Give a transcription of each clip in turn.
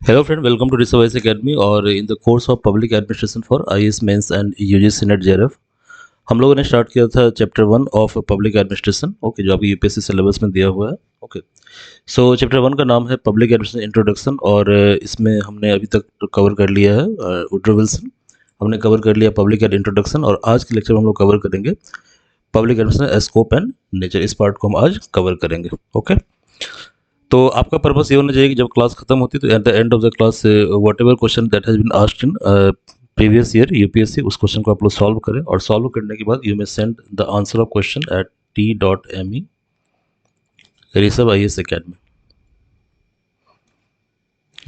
Hello friend, welcome to Reservoir Academy और in the course of Public Administration for IAS Mains and UGC Net JRF हम लोगों ने start किया था chapter 1 of public administration. Okay, जो आपकी UPSC syllabus में दिया हुआ है। ओके, सो चैप्टर 1 का नाम है पब्लिक एडमिनिस्ट्रेशन इंट्रोडक्शन और इसमें हमने अभी तक कवर कर लिया है वुड्रो विल्सन, हमने कवर कर लिया पब्लिक एड इंट्रोडक्शन और आज के लेक्चर में हम लोग कवर करेंगे public administration scope and nature. इस पार्ट को हम आज कवर करेंगे। ओके, तो आपका पर्पस ये होना चाहिए कि जब क्लास खत्म होती है तो at the end of the class whatever question that has been asked in previous year UPSC, उस क्वेश्चन को आप लोग सॉल्व करें और सॉल्व करने के बाद you may send the answer of question at t.me Rishabh IAS academy,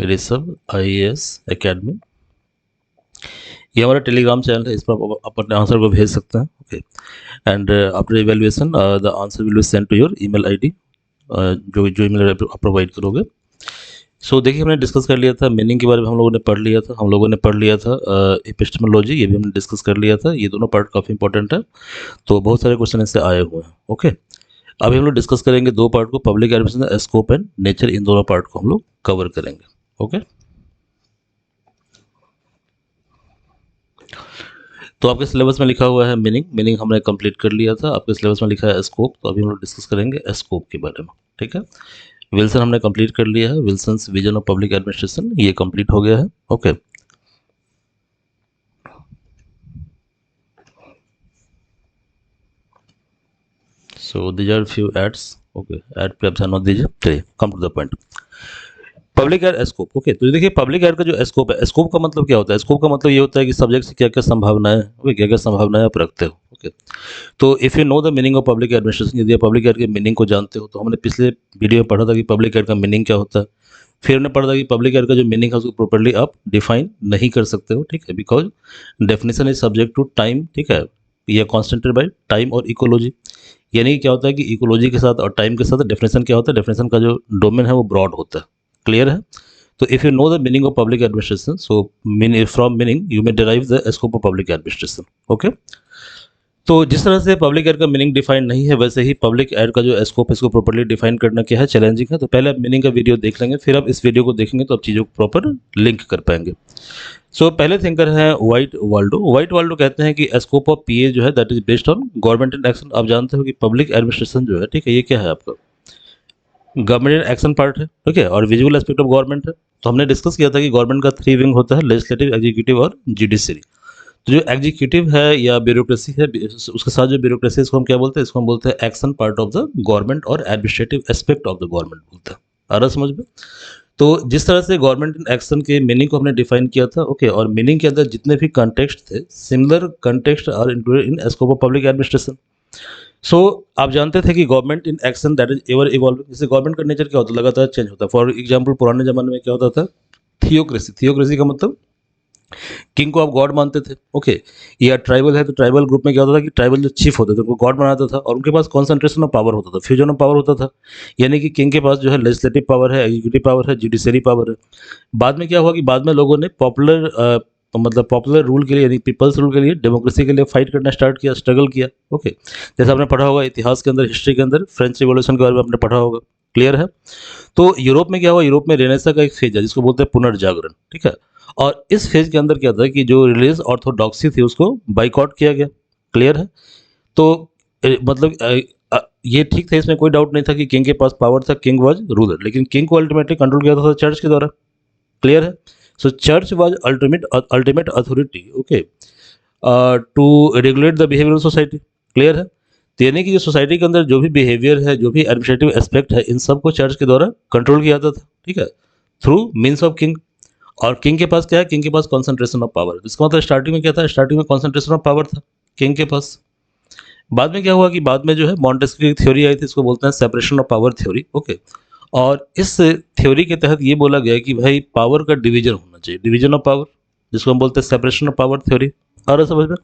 Rishabh IAS academy. ये हमारा टेलीग्राम चैनल है, इस पर आप अपने आंसर को भेज सकते हैं। Okay, and after evaluation the answer will be send to your email ID, जो ईमेल आप प्रोवाइड करोगे। सो देखिए, हमने डिस्कस कर लिया था मीनिंग के बारे में, हम लोगों ने पढ़ लिया था एपिस्टेमोलॉजी, ये भी हमने डिस्कस कर लिया था। ये दोनों पार्ट काफ़ी इंपॉर्टेंट है, तो बहुत सारे क्वेश्चन इससे आए हुए हैं। ओके, अभी हम लोग डिस्कस करेंगे दो पार्ट को, public administration scope and nature. इन दोनों पार्ट को हम लोग कवर करेंगे। ओके, तो आपके सिलेबस में लिखा हुआ है मीनिंग हमने कंप्लीट कर लिया था। आपके सिलेबस में लिखा है स्कोप, तो अभी हम लोग डिस्कस करेंगे स्कोप के बारे में। ठीक है, विल्सन हमने कंप्लीट कर लिया है, Wilson's vision of public administration, ये कंप्लीट हो गया है। Okay, so these are few ads. Okay, ad पे आप ध्यान मत दीजिए। चलिए, come to the point. Public ad scope. Okay, तो देखिए पब्लिक एड का जो स्कोप है, स्कोप का मतलब क्या होता है? स्कोप का मतलब ये होता है कि सब्जेक्ट से क्या क्या संभावनाएं, ओके, क्या क्या संभावनाएं आप रखते हो। ओके, तो if you know the meaning of public administration, यदि आप पब्लिक एड के मीनिंग को जानते हो, तो हमने पिछले वीडियो में पढ़ा था कि पब्लिक एड का मीनिंग क्या होता है। फिर हमने पढ़ा था कि पब्लिक एड का जो मीनिंग है उसको प्रॉपर्ली आप डिफाइन नहीं कर सकते हो। ठीक है, because definition is subject to time. ठीक है, ये कॉन्स्टेंटेड बाई टाइम और इकोलॉजी। यानी कि क्या होता है कि इकोलॉजी के साथ और टाइम के साथ डेफिनेशन क्या होता है, डेफिनेशन का जो डोमेन है वो ब्रॉड होता है। क्लियर है? तो if you know the meaning of public administration, so from meaning you may derive the scope of public administration. Okay, तो जिस तरह से पब्लिक एड का मीनिंग डिफाइन नहीं है, वैसे ही पब्लिक एड का जो स्कोप है इसको प्रॉपर्ली डिफाइन करना क्या है, चैलेंजिंग है। तो पहले आप मीनिंग का वीडियो देख लेंगे, फिर आप इस वीडियो को देखेंगे तो आप चीज़ों को प्रॉपर लिंक कर पाएंगे। सो पहले थिंकर है वाइट वाल्डो कहते हैं कि स्कोप ऑफ पीए जो है that is based on government in action. आप जानते हो कि पब्लिक एडमिनिस्ट्रेशन जो है, ठीक है, ये क्या है आपका गवर्नमेंट इन एक्शन पार्ट है। ठीक है, और विजुअल एस्पेक्ट ऑफ गवर्नमेंट है। तो हमने डिस्कस किया था कि गवर्नमेंट का 3 विंग होता है, लेजिस्लेटिव, एग्जीक्यूटिव और जुडिशरी। तो जो एग्जीक्यूटिव है या ब्यूरोक्रेसी है, उसके साथ जो ब्यूरोक्रेसी है इसको हम क्या बोलते हैं? इसको हम बोलते हैं action part of the government और administrative aspect of the government बोलते हैं। आ रहा समझ में? तो जिस तरह से गवर्नमेंट इन एक्शन के मीनिंग को हमने डिफाइन किया था, ओके, और मीनिंग के अंदर जितने भी कंटेक्स्ट थे, similar context are included in scope of public administration. So आप जानते थे कि government in action that is ever evolving. जैसे गवर्नमेंट का नेचर क्या होता है? लगातार चेंज होता है। फॉर एग्जाम्पल, पुराने जमाने में क्या होता था? थियोक्रेसी का मतलब किंग को आप गॉड मानते थे। ओके, या ट्राइबल है तो ट्राइबल ग्रुप में क्या होता था कि ट्राइबल जो चीफ होते थे उनको गॉड बनाता था और उनके पास कॉन्सेंट्रेशन ऑफ पावर होता था, फ्यूजन ऑफ पावर होता था। यानी कि किंग के पास जो है लेजिस्लेटिव पावर है, एग्जीक्यूटिव पावर है, जुडिशरी पावर है। बाद में क्या हुआ कि बाद में लोगों ने मतलब पॉपुलर रूल के लिए, यानी पीपल्स रूल के लिए, डेमोक्रेसी के लिए फाइट करना स्टार्ट किया, स्ट्रगल किया। ओके, जैसे आपने पढ़ा होगा इतिहास के अंदर, हिस्ट्री के अंदर, फ्रेंच रिवॉल्यूशन के बारे में आपने पढ़ा होगा। क्लियर है? तो यूरोप में क्या हुआ? यूरोप में रेनेसा का एक फेज है जिसको बोलते हैं पुनर्जागरण। ठीक है, और इस फेज के अंदर क्या था कि जो रिलीजियस ऑर्थोडॉक्सी थी उसको बाइकआउट किया गया। क्लियर है? तो मतलब ये ठीक था, इसमें कोई डाउट नहीं था कि किंग के पास पावर था, किंग वाज रूलर, लेकिन किंग को अल्टीमेटली कंट्रोल किया था चर्च के द्वारा। क्लियर है? So church was ultimate authority, okay, to regulate the behaviour of society. Clear है? तो यानी कि जो सोसाइटी के अंदर जो भी बिहेवियर है, जो भी एडमिनिस्ट्रेटिव एस्पेक्ट है, इन सब को चर्च के द्वारा कंट्रोल किया जाता था। ठीक है, थ्रू मीन्स ऑफ किंग। और किंग के पास क्या है? किंग के पास कॉन्सेंट्रेशन ऑफ पावर। इसका मतलब स्टार्टिंग में क्या था? स्टार्टिंग में कॉन्सेंट्रेशन ऑफ पावर था किंग के पास। बाद में क्या हुआ कि बाद में जो है मॉन्टेस्क्यू की थ्योरी आई थी, इसको बोलते हैं separation of power theory. Okay, और इस थ्योरी के तहत ये बोला गया कि भाई पावर का डिवीजन होना चाहिए, डिवीजन ऑफ पावर, जिसको हम बोलते हैं सेपरेशन ऑफ पावर थ्योरी। और समझ में?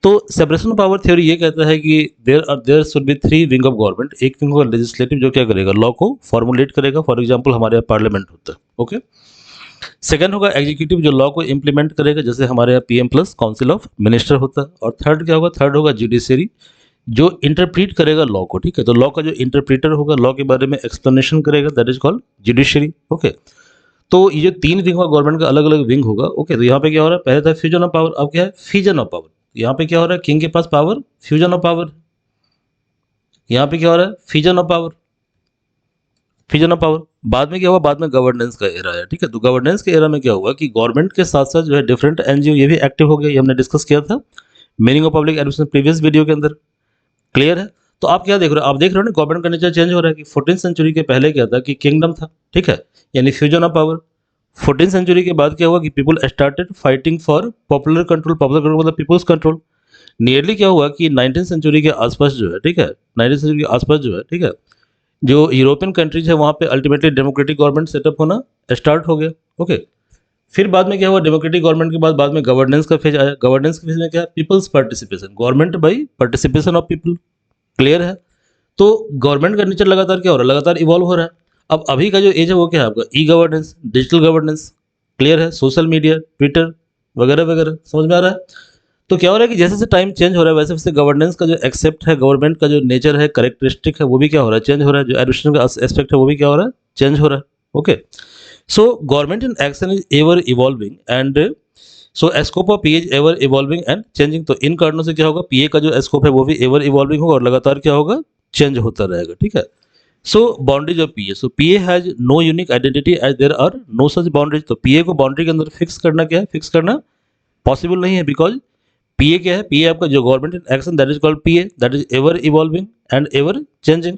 तो सेपरेशन ऑफ पावर थ्योरी ये कहता है कि there should be 3 wing of government. एक विंग होगा लेजिस्लेटिव, जो क्या करेगा? लॉ को फॉर्मुलेट करेगा। फॉर एग्जांपल हमारे यहाँ पार्लियामेंट होता है। ओके, सेकंड होगा एग्जीक्यूटिव, जो लॉ को इंप्लीमेंट करेगा, जैसे हमारे यहाँ PM plus council of minister होता है। और थर्ड क्या होगा? थर्ड होगा जुडिशरी, जो इंटरप्रीट करेगा लॉ को। ठीक है, तो लॉ का जो इंटरप्रीटर होगा, लॉ के बारे में एक्सप्लेनेशन करेगा, that is called judiciary. Okay, तो ये जो 3 विंग होगा गवर्नमेंट का, अलग-अलग विंग होगा, ओके। तो यहाँ पे क्या हो रहा है, पहले था फ्यूजन ऑफ पावर, अब क्या है फिजन ऑफ पावर। यहाँ पे क्या हो रहा है, किंग के पास पावर, फ्यूजन ऑफ पावर। यहाँ पे क्या हो रहा है, fission of power, fission of power. बाद में क्या हुआ, बाद में गवर्नेंस का एरा है, ठीक है। तो गवर्नेंस के एरा में क्या हुआ कि गवर्नमेंट के साथ साथ जो है डिफरेंट एनजीओ ये भी एक्टिव हो गए, ये हमने डिस्कस किया था meaning of public administration previous video के अंदर, क्लियर है। तो आप क्या देख रहे हो, आप देख रहे हो ना गवर्नमेंट का नेचर चेंज हो रहा है कि 14th सेंचुरी के पहले क्या था कि किंगडम था, ठीक है, यानी fusion of power. 14th century के बाद क्या हुआ कि people started fighting for popular control, popular control मतलब पीपल्स कंट्रोल। नियरली क्या हुआ कि 19th सेंचुरी के आसपास जो है, ठीक है, 19th सेंचुरी के आसपास जो है, ठीक है, जो यूरोपियन कंट्रीज है वहाँ पे अल्टीमेटली डेमोक्रेटिक गवर्नमेंट सेटअप होना स्टार्ट हो गया, ओके। फिर बाद में क्या हुआ, डेमोक्रेटिक गवर्नमेंट के बाद में गवर्नेंस का फेज आया। गवर्नेंस के फेज में क्या है, peoples participation, government by participation of people, clear है। तो गवर्नमेंट का नेचर लगातार क्या हो रहा है, लगातार इवॉल्व हो रहा है। अब अभी का जो एज है वो क्या है आपका, e governance, digital governance, clear है, सोशल मीडिया, ट्विटर वगैरह वगैरह, समझ में आ रहा है। तो क्या हो रहा है कि जैसे जैसे टाइम चेंज हो रहा है वैसे वैसे गवर्नेंस का जो एक्सेप्ट है, गवर्नमेंट का जो नेचर है, करेक्टरिस्टिक है, वो भी क्या हो रहा है, चेंज हो रहा है। जो एडमिनिस्ट्रेशन का एस्पेक्ट है वो भी क्या हो रहा है, चेंज हो रहा है, okay. So government in action is ever evolving and so scope of PA is ever evolving and changing. तो इन कारणों से क्या होगा, पीए का जो स्कोप है वो भी एवर इवॉल्विंग होगा और लगातार क्या होगा, चेंज होता रहेगा, ठीक है। So boundaries of PA, so PA has no unique identity as there are no such boundaries. तो पीए को बाउंड्री के अंदर फिक्स करना क्या है, फिक्स करना पॉसिबल नहीं है, बिकॉज पीए क्या है, पीए आपका जो government in action that is called PA, that is ever evolving and ever changing.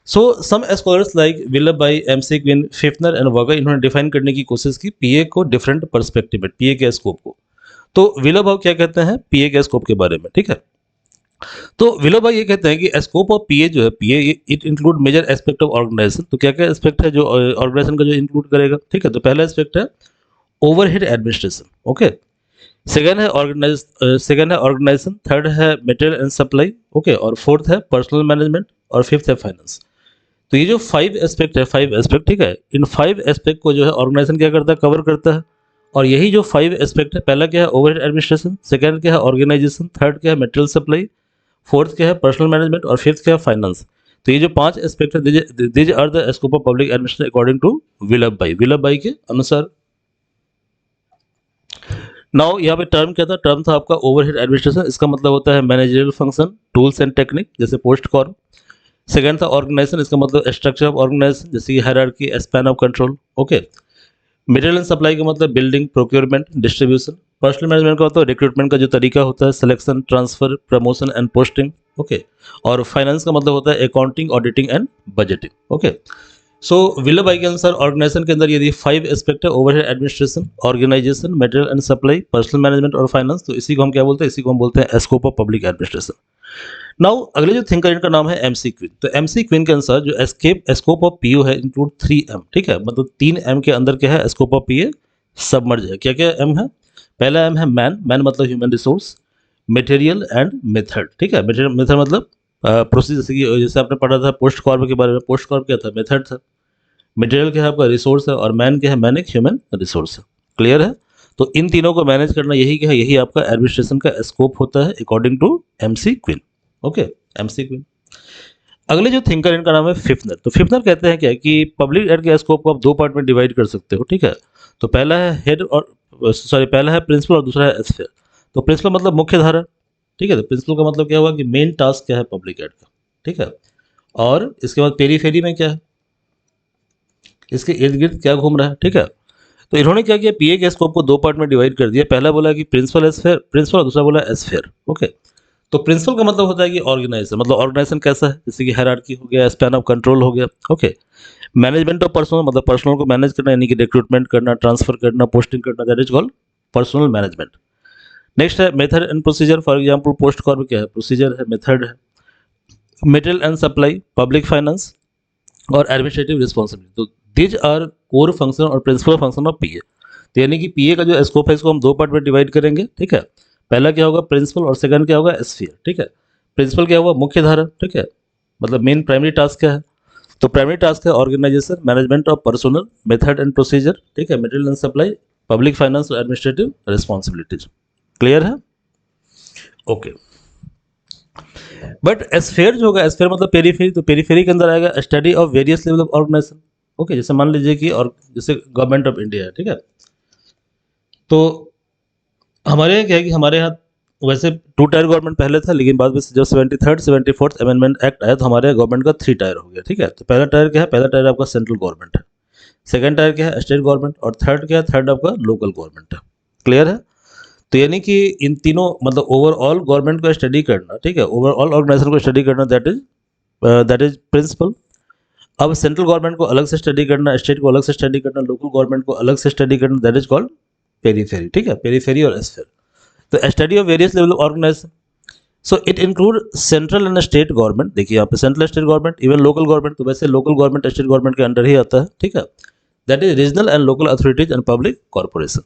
So some scholars like Willoughby, MC Quinn, Pfiffner and Wager, इन्होंने डिफाइन करने की कोशिश की पीए को डिफरेंट पर्सपेक्टिव में, पीए के स्कोप को। तो विलियम भाव क्या कहते हैं पीए के स्कोप के बारे में, ठीक है। तो विलो भाई ये कहते हैं कि स्कोप ऑफ पीए जो है, PA it include major aspect of organisation. तो क्या क्या एस्पेक्ट है जो ऑर्गेनाइजेशन का जो इंक्लूड करेगा, ठीक है। तो पहला एस्पेक्ट है ओवरहेड एडमिनिस्ट्रेशन, ओके। सेकंड है ऑर्गेनाइजेशन, थर्ड है मटेरियल एंड सप्लाई, ओके, और फोर्थ है पर्सनल मैनेजमेंट, और फिफ्थ है फाइनेंस। तो ये जो 5 एस्पेक्ट है, 5 एस्पेक्ट, ठीक है, इन 5 एस्पेक्ट को जो है ऑर्गेनाइजेशन क्या करता है, कवर करता है। और यही जो 5 एस्पेक्ट है, पहला क्या है ओवरहेड एडमिनिस्ट्रेशन, सेकंड क्या है ऑर्गेनाइजेशन, थर्ड क्या है मटेरियल सप्लाई, फोर्थ क्या है पर्सनल मैनेजमेंट, और फिफ्थ क्या है फाइनेंस। तो ये जो 5 एस्पेक्ट है, these are the scope of public administration according to Willoughby के अनुसार। नाउ यहाँ पे टर्म क्या था, टर्म था आपका ओवरहेड एडमिनिस्ट्रेशन, इसका मतलब होता है managerial function, tools and technique, जैसे पोस्ट कॉर्प। सेकंड था ऑर्गेनाइजेशन, इसका मतलब स्ट्रक्चर ऑफ ऑर्गेनाइजेशन, जैसे कि hierarchy, span of control, okay. Material and supply का मतलब building, procurement, distribution. Personal management का होता है रिक्रूटमेंट का जो तरीका होता है, selection, transfer, promotion and posting, okay. और फाइनेंस का मतलब होता है accounting, auditing and budgeting, okay. So William भाई के अनुसार ऑर्गेनाइजेशन के अंदर यदि 5 एस्पेक्ट है, overhead administration, organisation, material and supply, personnel management और फाइनेंस, तो इसी को हम क्या बोलते हैं, इसी को हम बोलते हैं scope of public administration. Now अगले जो थिंकर इनका नाम है एमसी क्विन। तो एमसी क्विन के अनुसार जो स्कोप ऑफ पीओ है इंक्लूड 3 एम, ठीक है, मतलब 3 एम के अंदर क्या है, स्कोप ऑफ पीए सबमर्ज है। क्या क्या एम है, पहला एम है मैन, मैन मतलब human resource, material and method, ठीक है। मटेरियल मेथड मतलब प्रोसेस, जैसे आपने पढ़ा था पोस्ट कॉर्प के बारे में, पोस्ट कॉर्प क्या था, मेथड था। मटेरियल क्या है आपका, रिसोर्स है, और मैन क्या है, मैन एक ह्यूमन रिसोर्स है, क्लियर है। तो इन तीनों को मैनेज करना यही क्या है, यही आपका एडमिनिस्ट्रेशन का स्कोप होता है according to Mc Quinn, okay, Mc Quinn. अगले जो थिंकर इनका नाम है फिफ्नर। तो फिफ्नर कहते हैं क्या है कि पब्लिक एड के स्कोप को आप 2 पार्ट में डिवाइड कर सकते हो, ठीक है। तो पहला है हेड और सॉरी पहला है प्रिंसिपल और दूसरा है स्फीयर। तो प्रिंसिपल मतलब मुख्य धारा, ठीक है। तो प्रिंसिपल का मतलब क्या हुआ कि मेन टास्क क्या है पब्लिक एड का, ठीक है। और इसके बाद पेरीफेरी में क्या है, इसके इर्द गिर्द क्या घूम रहा है, ठीक है। तो इन्होंने क्या किया, पीए के स्कोप को 2 पार्ट में डिवाइड कर दिया। पहला बोला कि प्रिंसिपल स्फीयर, प्रिंसिपल, और दूसरा बोला स्फीयर, ओके। तो प्रिंसिपल का मतलब होता है कि ऑर्गेनाइजेशन, मतलब ऑर्गेनाइजेशन कैसा है, जैसे कि हायरार्की हो गया, स्पैन ऑफ कंट्रोल हो गया, ओके। मैनेजमेंट ऑफ पर्सनल, मतलब पर्सनल को मैनेज करना, यानी कि रिक्रूटमेंट करना, ट्रांसफर करना, पोस्टिंग करना, that is called personal management. Next है method and procedure, for example POSDCORB क्या है, प्रोसीजर है, मेथड है। Material and supply, public finance और एडमिनिस्ट्रेटिव रिस्पॉन्सिबिलिटी। तो दिज आर कोर फंक्शन और प्रिंसिपल फंक्शन ऑफ पीए। तो यानी कि पीए का जो स्कोप है इसको हम 2 पार्ट में डिवाइड करेंगे, ठीक है। पहला क्या होगा प्रिंसिपल, और सेकंड क्या होगा स्फीयर, ठीक है। प्रिंसिपल क्या हुआ, मुख्य धारा, ठीक है, मतलब मेन प्राइमरी टास्क क्या है। तो प्राइमरी टास्क है organisation, management of personnel, method and procedure, ठीक है, material and supply, public finance और एडमिनिस्ट्रेटिव रिस्पॉन्सिबिलिटीज, क्लियर है, ओके। बट स्फीयर जो होगा, स्फीयर मतलब पेरीफेरी। तो पेरीफेरी के अंदर आएगा study of various level of organisation, okay, जैसे मान लीजिए कि और जैसे गवर्नमेंट ऑफ इंडिया है, ठीक है, तो हमारे यहाँ क्या है कि हमारे यहाँ वैसे 2 टायर गवर्नमेंट पहले था, लेकिन बाद में जब 73rd 74th अमेंडमेंट एक्ट आया तो हमारे यहाँ गवर्नमेंट का 3 टायर हो गया, ठीक है। तो पहला टायर क्या है, पहला टायर आपका सेंट्रल गवर्नमेंट है, सेकंड टायर क्या है, स्टेट गवर्नमेंट, और थर्ड क्या है, थर्ड आपका लोकल गवर्नमेंट है। क्लियर है? तो यानी कि इन तीनों मतलब ओवरऑल गवर्नमेंट को स्टडी करना, ठीक है, ओवरऑल ऑर्गेनाइजेशन को स्टडी करना, दैट इज प्रिंसिपल। अब सेंट्रल गवर्नमेंट को अलग से स्टडी करना, स्टेट को अलग से स्टडी करना, लोकल गवर्नमेंट को अलग से स्टडी करना, दैट इज कॉल्ड पेरीफेरी, ठीक है, पेरीफेरी और एस्फेयर। तो study of various level of organisation, so it include central and state government, देखिए यहाँ पे central state government, even local government, तो वैसे लोकल गवर्नमेंट स्टेट गवर्नमेंट के अंडर ही आता है, ठीक है। That is regional and local authorities and public corporation,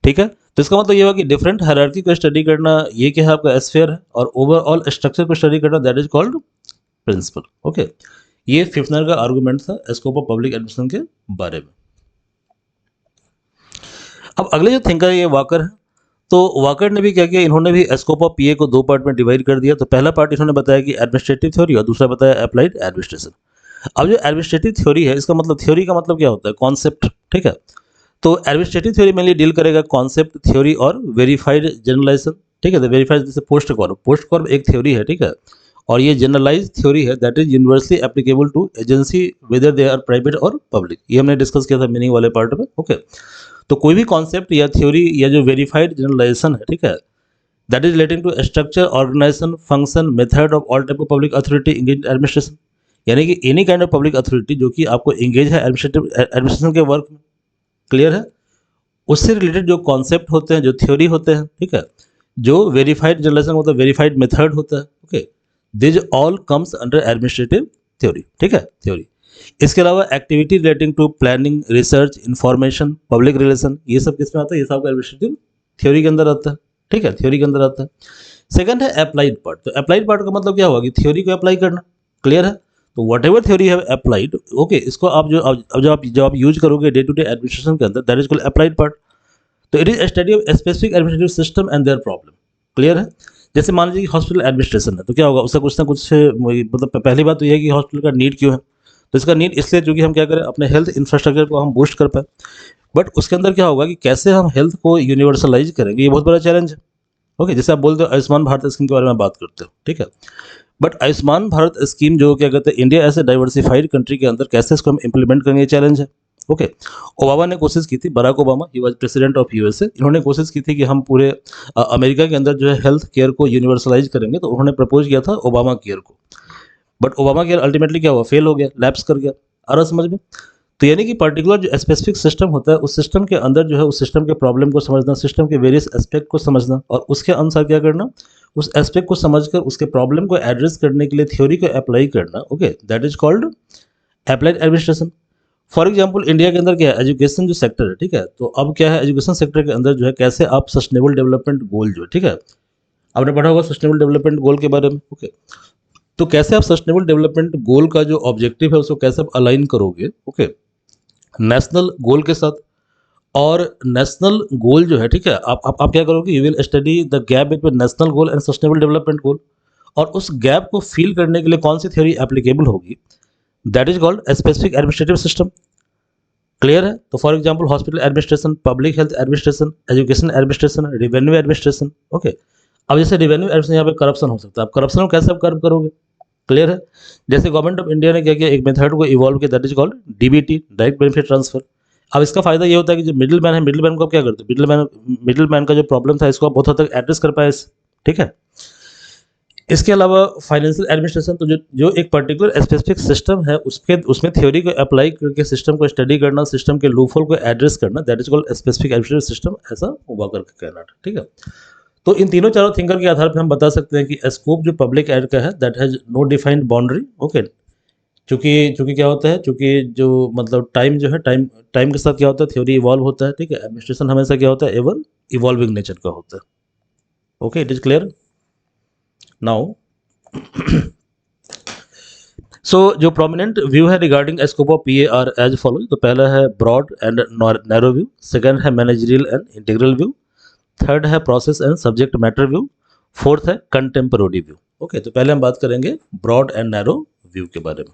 ठीक है। तो इसका मतलब ये हुआ कि डिफरेंट हायरार्की को स्टडी करना, ये क्या है आपका एस्फेयर है, और ओवरऑल स्ट्रक्चर को स्टडी करना, that is called principle. Okay, ये फिफ्थनर का आर्गुमेंट था स्कोप ऑफ पब्लिक एडमिनिस्ट्रेशन के बारे में। अब अगले जो थिंकर है ये वाकर है। तो वाकर ने भी क्या किया, इन्होंने भी स्कोप ऑफ पीए को 2 पार्ट में डिवाइड कर दिया। तो पहला पार्ट इन्होंने बताया कि एडमिनिस्ट्रेटिव थ्योरी, और दूसरा बताया अप्लाइड एडमिनिस्ट्रेशन। अब जो एडमिनिस्ट्रेटिव थ्योरी है, इसका मतलब थ्योरी का मतलब क्या होता है, कॉन्सेप्ट, ठीक है। तो एडमिनिस्ट्रेटिव थ्योरी मेनली डील करेगा कॉन्सेप्ट, थ्योरी और वेरीफाइड जनरलाइजेशन, ठीक है। तो वेरीफाइड जैसे पोस्ट कॉर्प एक थ्योरी है, ठीक है, और ये जनरलाइज थ्योरी है, that is universally applicable to agency whether they are private और पब्लिक। ये हमने डिस्कस किया था मीनिंग वाले पार्ट में, ओके। तो कोई भी कॉन्सेप्ट या थ्योरी या जो वेरीफाइड जनरलाइजेशन है, ठीक है, that is relating to structure, organisation, function, method of all type of public authority engage administration, यानी कि any kind of public authority जो कि आपको इंगेज है एडमिनिस्ट्रेशन के वर्क में। क्लियर है? उससे रिलेटेड जो कॉन्सेप्ट होते हैं, जो थ्योरी होते हैं, ठीक है, जो वेरीफाइड जनरलाइजेशन होता है, वेरीफाइड मेथड होता है, okay, this all comes under administrative theory, ठीक है, थ्योरी। इसके अलावा activity relating to planning, research, information, public relation, ये सब किसमें आता है, ये सब एडमिनिस्ट्रेटिव थ्योरी के अंदर आता है, ठीक है, थ्योरी के अंदर आता है। सेकंड है अप्लाइड पार्ट। तो अप्लाइड पार्ट का मतलब क्या हुआ कि थ्योरी को अप्लाई करना। क्लियर है? तो वट एवर थ्योरी है अप्लाइड, ओके, इसको आप जो आप यूज करोगे डे टू डे एडमिनिस्ट्रेशन के अंदर, that is called applied part. तो it is study of specific administrative system and their problem. Clear है? जैसे मान लीजिए कि हॉस्पिटल एडमिनिस्ट्रेशन है, तो क्या होगा, उसका कुछ ना कुछ मतलब पहली बात तो यह है कि हॉस्पिटल का नीड क्यों है। तो इसका नीड इसलिए जो कि हम क्या करें, अपने हेल्थ इंफ्रास्ट्रक्चर को हम बूस्ट कर पाए। बट उसके अंदर क्या होगा कि कैसे हम हेल्थ को यूनिवर्सलाइज करेंगे, ये बहुत बड़ा चैलेंज है। ओके, जैसे आप बोलते हो आयुष्मान भारत स्कीम के बारे में बात करते हो, ठीक है, बट आयुष्मान भारत स्कीम जो क्या कहते हैं, इंडिया ऐसे डाइवर्सिफाइड कंट्री के अंदर कैसे इसको हम इम्प्लीमेंट करेंगे, ये चैलेंज है। ओके, ओबामा ने कोशिश की थी, Barack Obama, he was president of USA, इन्होंने कोशिश की थी कि हम पूरे अमेरिका के अंदर जो है हेल्थ केयर को यूनिवर्सलाइज करेंगे। तो उन्होंने प्रपोज किया था ओबामा केयर को, बट ओबामा केयर अल्टीमेटली क्या हुआ, फेल हो गया, लैप्स कर गया। आ रहा समझ में? तो यानी कि पर्टिकुलर जो स्पेसिफिक सिस्टम होता है, उस सिस्टम के अंदर जो है उस सिस्टम के प्रॉब्लम को समझना, सिस्टम के वेरियस एस्पेक्ट को समझना, और उसके अनुसार क्या करना, उस एस्पेक्ट को समझकर उसके प्रॉब्लम को एड्रेस करने के लिए थ्योरी को अप्लाई करना। Okay, that is called applied administration. For example India के अंदर क्या है, एजुकेशन जो सेक्टर है, ठीक है, तो अब क्या है, एजुकेशन सेक्टर के अंदर जो है कैसे आप सस्टेनेबल डेवलपमेंट गोल जो है, ठीक है, आपने पढ़ा होगा सस्टेनेबल डेवलपमेंट गोल के बारे में। ओके, तो कैसे आप सस्टेनेबल डेवलपमेंट गोल का जो ऑब्जेक्टिव है उसको कैसे आप अलाइन करोगे, ओके, नेशनल गोल के साथ। और नेशनल गोल जो है, ठीक है, आप क्या करोगे, you will study the gap between national goal and sustainable development goal, और उस गैप को फील करने के लिए कौन सी थ्योरी एप्लीकेबल होगी, that is called specific administrative system. Clear है? तो for example hospital administration, public health administration, education administration, revenue administration. Okay, अब जैसे रेवेन्यू एडमिनिस्ट्रेशन, यहाँ पे करप्शन हो सकता है, आप करप्शन को कैसे आप कर्व करोगे। क्लियर है? जैसे गवर्नमेंट ऑफ इंडिया ने क्या किया, एक मेथड को इवॉल्व किया, that is called DBT, direct benefit transfer. अब इसका फायदा ये होता है कि जो मिडिल मैन है, मिडिल मैन को आप क्या करते हो, मिडिल मैन का जो प्रॉब्लम था इसको आप बहुत हद तक एड्रेस कर पाए, ठीक है। इसके अलावा फाइनेंशियल एडमिनिस्ट्रेशन, तो जो एक पर्टिकुलर स्पेसिफिक सिस्टम है उसमें थ्योरी को अप्लाई करके सिस्टम को स्टडी करना, सिस्टम के लूपहोल को एड्रेस करना, that is called specific administrative system, ऐसा वाकर का कहना है, ठीक है। तो इन तीनों चारों थिंकर के आधार पर हम बता सकते हैं कि स्कोप जो पब्लिक एड का है, that has no defined boundary. Okay, चूंकि क्या होता है, चूंकि जो मतलब टाइम जो है, टाइम के साथ क्या होता है, थ्योरी इवॉल्व होता है, ठीक है। एडमिनिस्ट्रेशन हमेशा क्या होता है, एवर इवॉल्विंग नेचर का होता है। Okay, it is clear now. So जो प्रोमिनेंट व्यू है regarding scope of PA are as follow. तो पहला है broad and narrow view, second है managerial and integral view, third है process and subject matter view, fourth है contemporary view. Okay, तो पहले हम बात करेंगे ब्रॉड एंड नैरो व्यू के बारे में।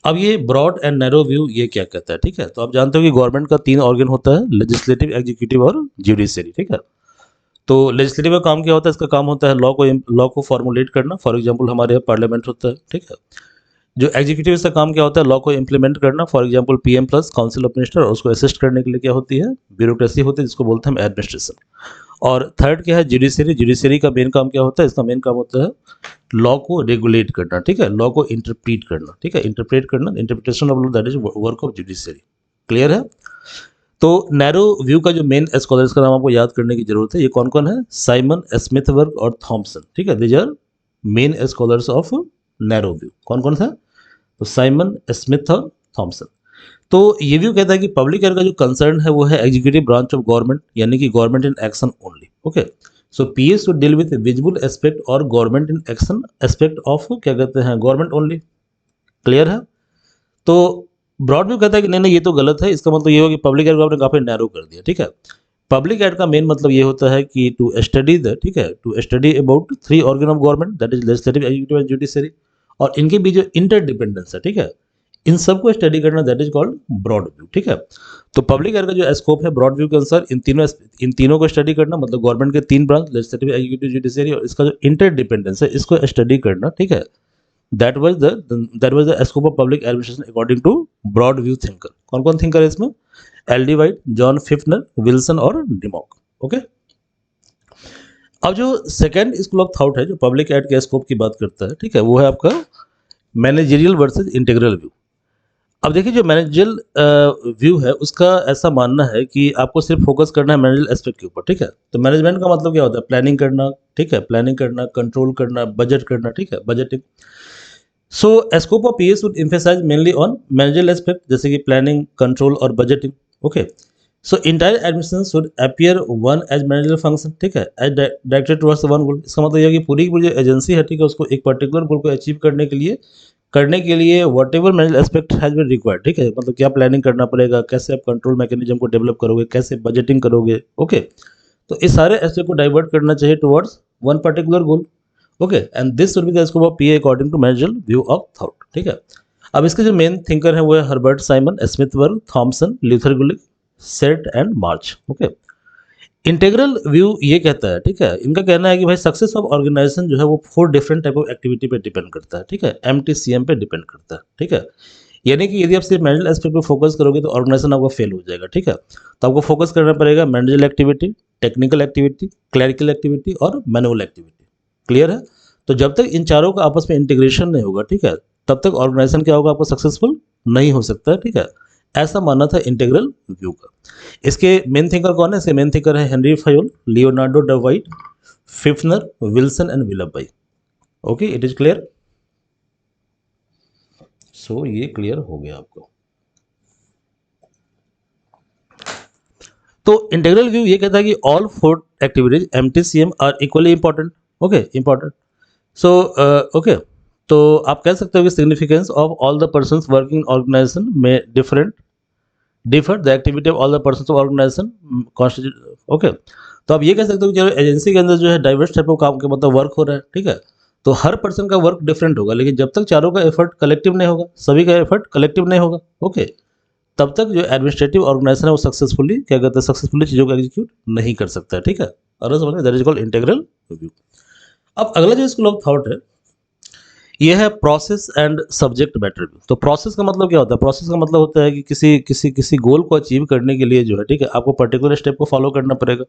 अब ये ब्रॉड एंड नैरो व्यू ये क्या कहता है, ठीक है। तो आप जानते हो कि गवर्नमेंट का 3 ऑर्गन होता है, लेजिस्लेटिव, एग्जीक्यूटिव और जुडिशरी, ठीक है। तो लेजिस्लेटिव का काम क्या होता है, इसका काम होता है लॉ को फॉर्मुलेट करना, फॉर एग्जांपल हमारे यहाँ पार्लियामेंट होता है, ठीक है। जो एग्जीक्यूटिव इसका काम क्या होता है, लॉ को इम्प्लीमेंट करना, for example PM plus council of minister, और उसको असिस्ट करने के लिए क्या होती है, ब्यूरोक्रेसी होती है, जिसको बोलते हैं हम एडमिनिस्ट्रेशन। और थर्ड क्या है, जुडिशरी। जुडिशरी का मेन काम क्या होता है, इसका मेन काम होता है लॉ को रेगुलेट करना, ठीक है, लॉ को इंटरप्रीट करना, ठीक है, इंटरप्रेट करना, interpretation of law, that is work of judiciary. Clear है। तो नैरो व्यू का जो मेन स्कॉलर्स का नाम आपको याद करने की जरूरत है, ये कौन कौन है, साइमन, स्मिथवर्ग और थॉमसन, ठीक है, these are main scholars of narrow view. कौन कौन था, तो साइमन, स्मिथ और थॉमसन। तो ये व्यू कहता है कि पब्लिक एयर का जो कंसर्न है वो है एग्जीक्यूटिव ब्रांच ऑफ गवर्नमेंट, यानी कि government in action only. Okay, so PA should deal with visible aspect और government in action aspect of क्या कहते हैं, गवर्नमेंट ओनली। क्लियर है। तो ब्रॉड व्यू कहता है कि नहीं नहीं ये तो गलत है, इसका मतलब ये हो कि पब्लिक एड को आपने काफी नैरो कर दिया, ठीक है। पब्लिक एड का मेन मतलब ये होता है कि टू स्टडी द, ठीक है, to study about 3 organ of government, that is legislative, executive and judiciary, और इनके बीच जो इंटरडिपेंडेंस है, ठीक है, इन सबको स्टडी करना, that is called broad view, ठीक है। तो पब्लिक एड का जो स्कोप है ब्रॉड व्यू के अनुसार इन तीनों को स्टडी करना, मतलब गवर्नमेंट के 3 ब्रांच, लेजिस्लेटिव, एग्जीक्यूटिव, जुडिशरी, और इसका जो इंटरडिपेंडेंस है इसको स्टडी करना, ठीक है। that was the scope of public administration according to broad view thinker। कौन कौन थिंकर है इसमें, L D White, John Pfiffner, Wilson और डिमॉक। ओके, अब जो सेकेंड स्कूल ऑफ थॉट है जो पब्लिक एड के स्कोप की बात करता है, ठीक है, वो है आपका मैनेजरियल वर्सेस इंटीग्रल व्यू। अब देखिए जो मैनेजरियल व्यू है उसका ऐसा मानना है कि आपको सिर्फ फोकस करना है मैनेजरियल एस्पेक्ट के ऊपर, ठीक है। तो मैनेजमेंट का मतलब क्या होता है, प्लानिंग करना, ठीक है, प्लानिंग करना, कंट्रोल करना, बजट करना, ठीक है, budgeting. So scope of PS would emphasise mainly on managerial aspect, जैसे कि प्लानिंग, कंट्रोल और budgeting. Okay, so entire administration should appear one as managerial function, ठीक है, as directed towards one goal. इसका मतलब यह है कि पूरी की पूरी जो एजेंसी है, ठीक है, उसको एक पर्टिकुलर गोल को अचीव करने के लिए whatever managerial aspect has been required, ठीक है, मतलब क्या प्लानिंग करना पड़ेगा, कैसे आप कंट्रोल मैकेनिज्म को डेवलप करोगे, कैसे बजटिंग करोगे। ओके, तो इस सारे एस्पेक्ट को डाइवर्ट करना चाहिए towards one particular goal. Okay, and this should be the scope of PA according to managerial view of thought, ठीक है। अब इसके जो मेन थिंकर है वो है Herbert Simon, Smithburg, Thompson, Luther Gulick, Cyert and March. Okay, integral view ये कहता है, ठीक है, इनका कहना है कि भाई सक्सेस ऑफ ऑर्गेनाइजेशन जो है वो 4 डिफरेंट टाइप ऑफ एक्टिविटी पे डिपेंड करता है, ठीक है, एमटीसीएम पे डिपेंड करता है, ठीक है। यानी कि यदि आप सिर्फ मैनेजरियल एस्पेक्ट पे फोकस करोगे तो ऑर्गेनाइजेशन आपका फेल हो जाएगा, ठीक है। तो आपको फोकस करना पड़ेगा managerial activity, technical activity, clerical activity और मैनुअल एक्टिविटी। क्लियर है। तो जब तक इन चारों का आपस में इंटीग्रेशन नहीं होगा, ठीक है, तब तक ऑर्गेनाइजेशन क्या होगा, आपको सक्सेसफुल नहीं हो सकता है, ठीक है। ऐसा मानना था इंटीग्रल व्यू का। इसके मेन थिंकर कौन है, इसके मेन थिंकर है Henri Fayol, Leonardo D White, Pfiffner, Wilson and Willoughby. Okay, it is clear. So ये क्लियर हो गया आपको। तो इंटीग्रल व्यू ये कहता है कि all 4 activities MTCM are equally important. Okay, important. So okay, तो आप कह सकते हो कि significance of all the person working organisation में differ the activity of all the person of organisation constitute. Okay, तो आप ये कह सकते हो कि चलो एजेंसी के अंदर जो है डाइवर्स टाइप ऑफ काम के मतलब वर्क हो रहा है, ठीक है, तो हर पर्सन का वर्क डिफरेंट होगा, लेकिन जब तक चारों का एफर्ट कलेक्टिव नहीं होगा, सभी का एफर्ट कलेक्टिव नहीं होगा, ओके, तब तक जो एडमिनिस्ट्रेटिव ऑर्गेनाइजेशन है वो सक्सेसफुली क्या कहते हैं, सक्सेसफुली चीज़ों को एग्जीक्यूट नहीं कर सकता है, ठीक है। और समझ में, that is called integral view. अब अगला जो स्कूल ऑफ थॉट है ये है process and subject matter view. तो प्रोसेस का मतलब क्या होता है, प्रोसेस का मतलब होता है कि किसी गोल को अचीव करने के लिए जो है, ठीक है, आपको पर्टिकुलर स्टेप को फॉलो करना पड़ेगा।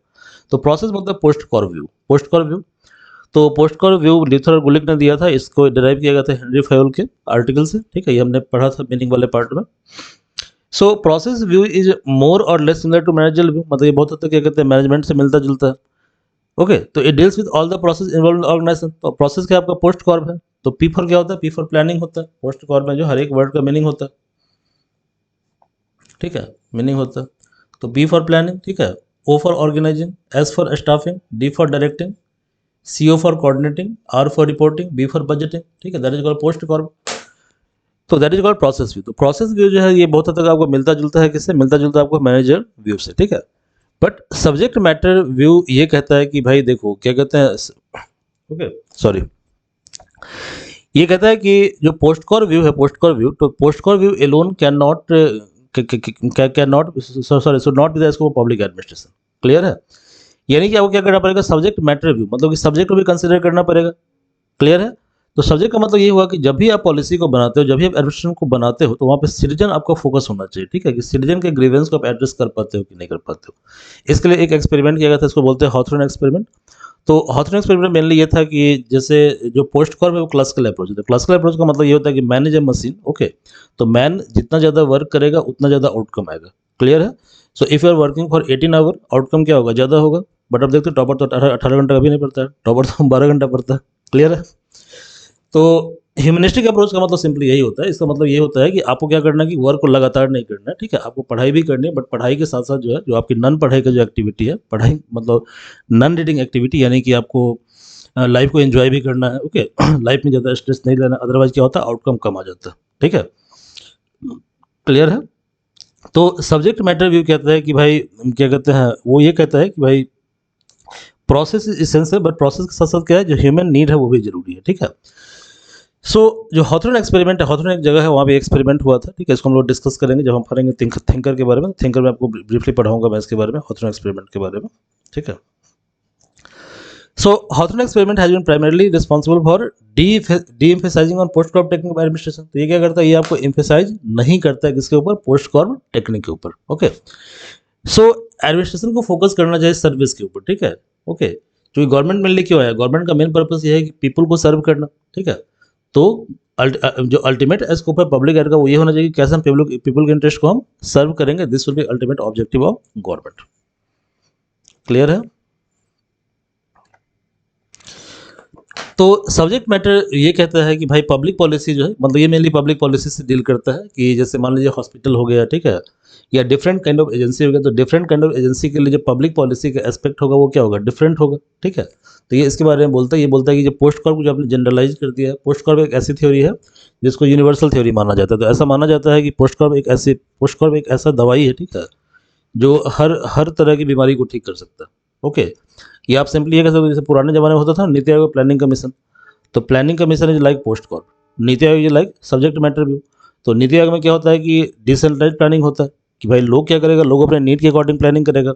तो प्रोसेस मतलब POSDCORB view, POSDCORB view. तो पोस्ट कॉर व्यू ल्यूथर और गुलिक ने दिया था, इसको डिराइव किया गया था हेनरी फयोल के आर्टिकल से, ठीक है, ये हमने पढ़ा था मीनिंग वाले पार्ट में। So process view is more or less similar to managerial view, मतलब ये बहुत हद तक क्या कहते हैं मैनेजमेंट से मिलता जुलता है। ओके, तो it deals with all the process involve organisation. तो प्रोसेस क्या आपका पोस्ट कॉर्प है, तो पी फॉर क्या होता है, पी फॉर प्लानिंग होता है। पोस्ट कॉर्प में जो हर एक वर्ड का मीनिंग होता है, ठीक है, मीनिंग होता है। तो बी फॉर प्लानिंग, ठीक है, O for organising, S for staffing, D for directing, C O for coordinating, R for reporting, B for budgeting, ठीक है, that is called POSDCORB. तो that is called process view. तो process view जो है ये बहुत हद तक आपको मिलता जुलता है, किससे मिलता जुलता है, आपको मैनेजर व्यू से, ठीक है। बट सब्जेक्ट मैटर व्यू ये कहता है कि भाई देखो क्या कहते हैं, ओके सॉरी, ये कहता है कि जो पोस्ट कॉर व्यू है, पोस्ट कॉर व्यू, तो POSDCORB view alone can not can not sorry should not be the scope of public administration. Clear है? यानी कि आपको क्या करना पड़ेगा, सब्जेक्ट मैटर व्यू, मतलब कि सब्जेक्ट को भी कंसिडर करना पड़ेगा। क्लियर है? तो सब्जेक्ट का मतलब ये हुआ कि जब भी आप पॉलिसी को बनाते हो, जब भी आप एडमिनिस्ट्रेशन को बनाते हो, तो वहाँ पे सिटीजन आपका फोकस होना चाहिए। ठीक है? कि सिटीजन के ग्रीवेंस को आप एड्रेस कर पाते हो कि नहीं कर पाते हो। इसके लिए एक एक्सपेरिमेंट किया गया था, इसको बोलते हैं हॉथरन एक्सपेरिमेंट। तो हॉथरन एक्सपेरिमेंट मेनली ये था कि जैसे जो पोस्ट कॉर्प है वो क्लासिकल अप्रोच है। क्लासिकल अप्रोच का मतलब ये होता है कि man is a machine. Okay, तो मैन जितना ज़्यादा वर्क करेगा उतना ज़्यादा आउटकम आएगा। क्लियर है? So if you are working for 18 hour, outcome क्या होगा, ज़्यादा होगा। बट अब देखते हो टॉपर तो 18 घंटा कभी नहीं पड़ता है, टॉपर तो 12 घंटा पड़ता है। क्लियर है? तो ह्यूमनिस्टिक अप्रोच का मतलब सिंपली यही होता है। इसका मतलब ये होता है कि आपको क्या करना है कि वर्क को लगातार नहीं करना है। ठीक है? आपको पढ़ाई भी करनी है, बट पढ़ाई के साथ साथ जो है, जो आपकी नन पढ़ाई का जो एक्टिविटी है, पढ़ाई मतलब नन रीडिंग एक्टिविटी, यानी कि आपको लाइफ को एंजॉय भी करना है। ओके लाइफ में ज़्यादा स्ट्रेस नहीं लेना, अदरवाइज क्या होता है, आउटकम कम आ जाता है। ठीक है? क्लियर है? तो सब्जेक्ट मैटर व्यू कहता है कि भाई क्या कहते हैं, वो ये कहता है कि भाई process is essential, but process के साथ साथ क्या है, जो ह्यूमन नीड है वो भी जरूरी है। ठीक है? सो जो हॉथरन एक्सपेरिमेंट है, हॉथरन एक जगह है, वहाँ पे एक्सपेरिमेंट हुआ था। ठीक है? इसको हम लोग डिस्कस करेंगे जब हम पढ़ेंगे थिंकर के बारे में। थिंकर में आपको ब्रीफली पढ़ाऊंगा मैं इसके बारे में, हॉथरन एक्सपेरिमेंट के बारे में। ठीक है? So Hawthorne experiment has been primarily responsible for the emphasising on POSDCORB technique administration. तो ये क्या करता है, ये आपको एम्फेसाइज नहीं करता है किसके ऊपर, पोस्ट कॉर्प टेक्निक के ऊपर। ओके, सो एडमिनिस्ट्रेशन को फोकस करना चाहिए सर्विस के ऊपर। ठीक है? ओके, जो गवर्नमेंट मिलने क्यों आया, गवर्नमेंट का मेन पर्पस ये है कि पीपल को सर्व करना। ठीक है? तो जो अल्टीमेट स्कोप है पब्लिक एड का वो ये होना चाहिए कि कैसे हम पीपल के इंटरेस्ट को हम सर्व करेंगे। This will be ultimate objective of government. Clear है? तो सब्जेक्ट मैटर ये कहता है कि भाई पब्लिक पॉलिसी जो है, मतलब ये मेनली पब्लिक पॉलिसी से डील करता है कि जैसे मान लीजिए हॉस्पिटल हो गया। ठीक है? या डिफरेंट काइंड ऑफ एजेंसी हो गया, तो डिफरेंट काइंड ऑफ एजेंसी के लिए जो पब्लिक पॉलिसी का एस्पेक्ट होगा वो क्या होगा, डिफरेंट होगा। ठीक है? तो ये इसके बारे में बोलता है, ये बोलता है कि जो पोस्ट कॉर्प जो आपने जनरलाइज कर दिया है, पोस्ट कॉर्प एक ऐसी थ्योरी है जिसको यूनिवर्सल थ्योरी माना जाता है। तो ऐसा माना जाता है कि पोस्ट कॉर्प एक ऐसा दवाई है। ठीक है? जो हर हर तरह की बीमारी को ठीक कर सकता है। ओके, ये आप सिंपली ये कह सकते हो, जैसे पुराने जमाने में होता था नीति आयोग प्लानिंग कमीशन, तो planning commission is like post Corp, NITI Aayog is like subject matter view. तो नीति आयोग में क्या होता है कि डिसेंट्रलाइज प्लानिंग होता है कि भाई लोग क्या करेगा, लोग अपने नीड के अकॉर्डिंग प्लानिंग करेगा।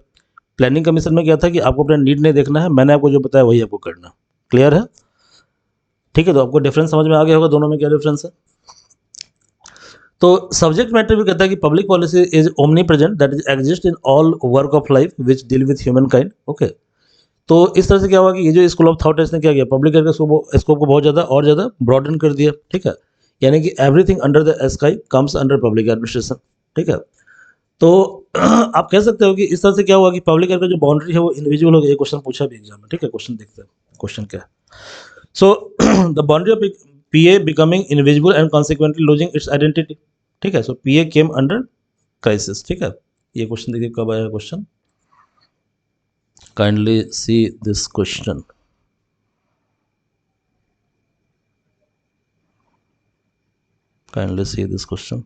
प्लानिंग कमीशन में क्या था कि आपको अपना नीड नहीं देखना है, मैंने आपको जो बताया वही आपको करना है। क्लियर है? ठीक है? तो आपको डिफरेंस समझ में आ गया होगा दोनों में क्या डिफरेंस है। तो सब्जेक्ट मैटर भी कहता है कि public policy is omni present that is exist in all work of life which deal with human kind. Okay, तो इस तरह से क्या हुआ कि ये जो स्कूल ऑफ थॉट है इसने क्या किया, पब्लिक के स्कोप को बहुत ज़्यादा और ज़्यादा ब्रॉडन कर दिया। ठीक है? यानी कि everything under the sky comes under public administration. ठीक है? तो आप कह सकते हो कि इस तरह से क्या हुआ कि पब्लिक का जो बाउंड्री है वो इन्डिविजुअल हो गया। ये क्वेश्चन पूछा भी एग्जाम में। ठीक है? क्वेश्चन देखते हैं, क्वेश्चन क्या है। So the boundary of PA becoming invisible and consequently losing its identity. ठीक है? So PA came under crisis. ठीक है? ये क्वेश्चन देखिए कब आया question, kindly see this question. Kindly see this question.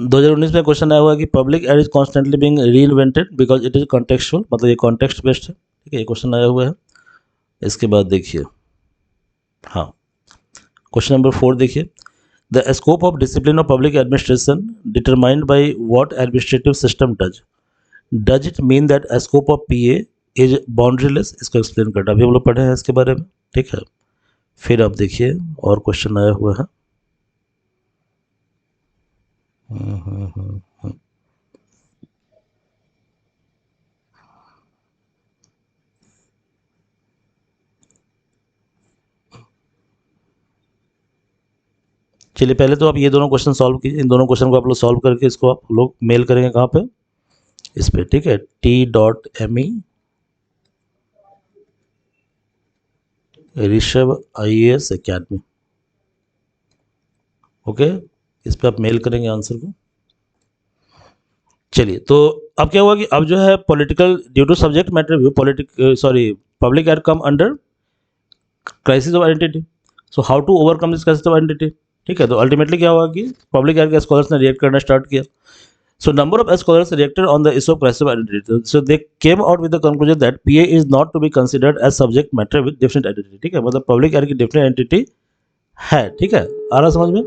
2019 में क्वेश्चन आया हुआ कि public ad is constantly being reinvented because it is contextual, मतलब ये कॉन्टेक्स्ट बेस्ड है। ठीक है? ये क्वेश्चन आया हुआ है। इसके बाद देखिए, हाँ, क्वेश्चन नंबर 4 देखिए, the scope of discipline of public administration determined by what administrative system does it mean that scope of PA is बाउंड्रीलेस। इसको एक्सप्लेन करना अभी हम लोग पढ़े हैं इसके बारे में। ठीक है? फिर आप देखिए और क्वेश्चन आया हुआ है। चलिए पहले तो आप ये दोनों क्वेश्चन सॉल्व कीजिए। इन दोनों क्वेश्चन को आप लोग सॉल्व करके इसको आप लोग मेल करेंगे कहाँ पे, इस पे। ठीक है? t.me Rishabh IAS academy. Okay, इस पे आप मेल करेंगे आंसर को। चलिए, तो अब क्या हुआ कि अब जो है political due to subject matter view public ad come under crisis of identity. So how to overcome this crisis of identity. ठीक है? तो अल्टीमेटली क्या हुआ कि पब्लिक एड के स्कॉलर्स ने रिएक्ट करना स्टार्ट किया। So number of scholars reacted on the issue of crisis of identity. So they came out with the conclusion that PA is not to be considered as subject matter with different identity. ठीक है, मतलब public add की different entity है, ठीक है, आ रहा समझ में,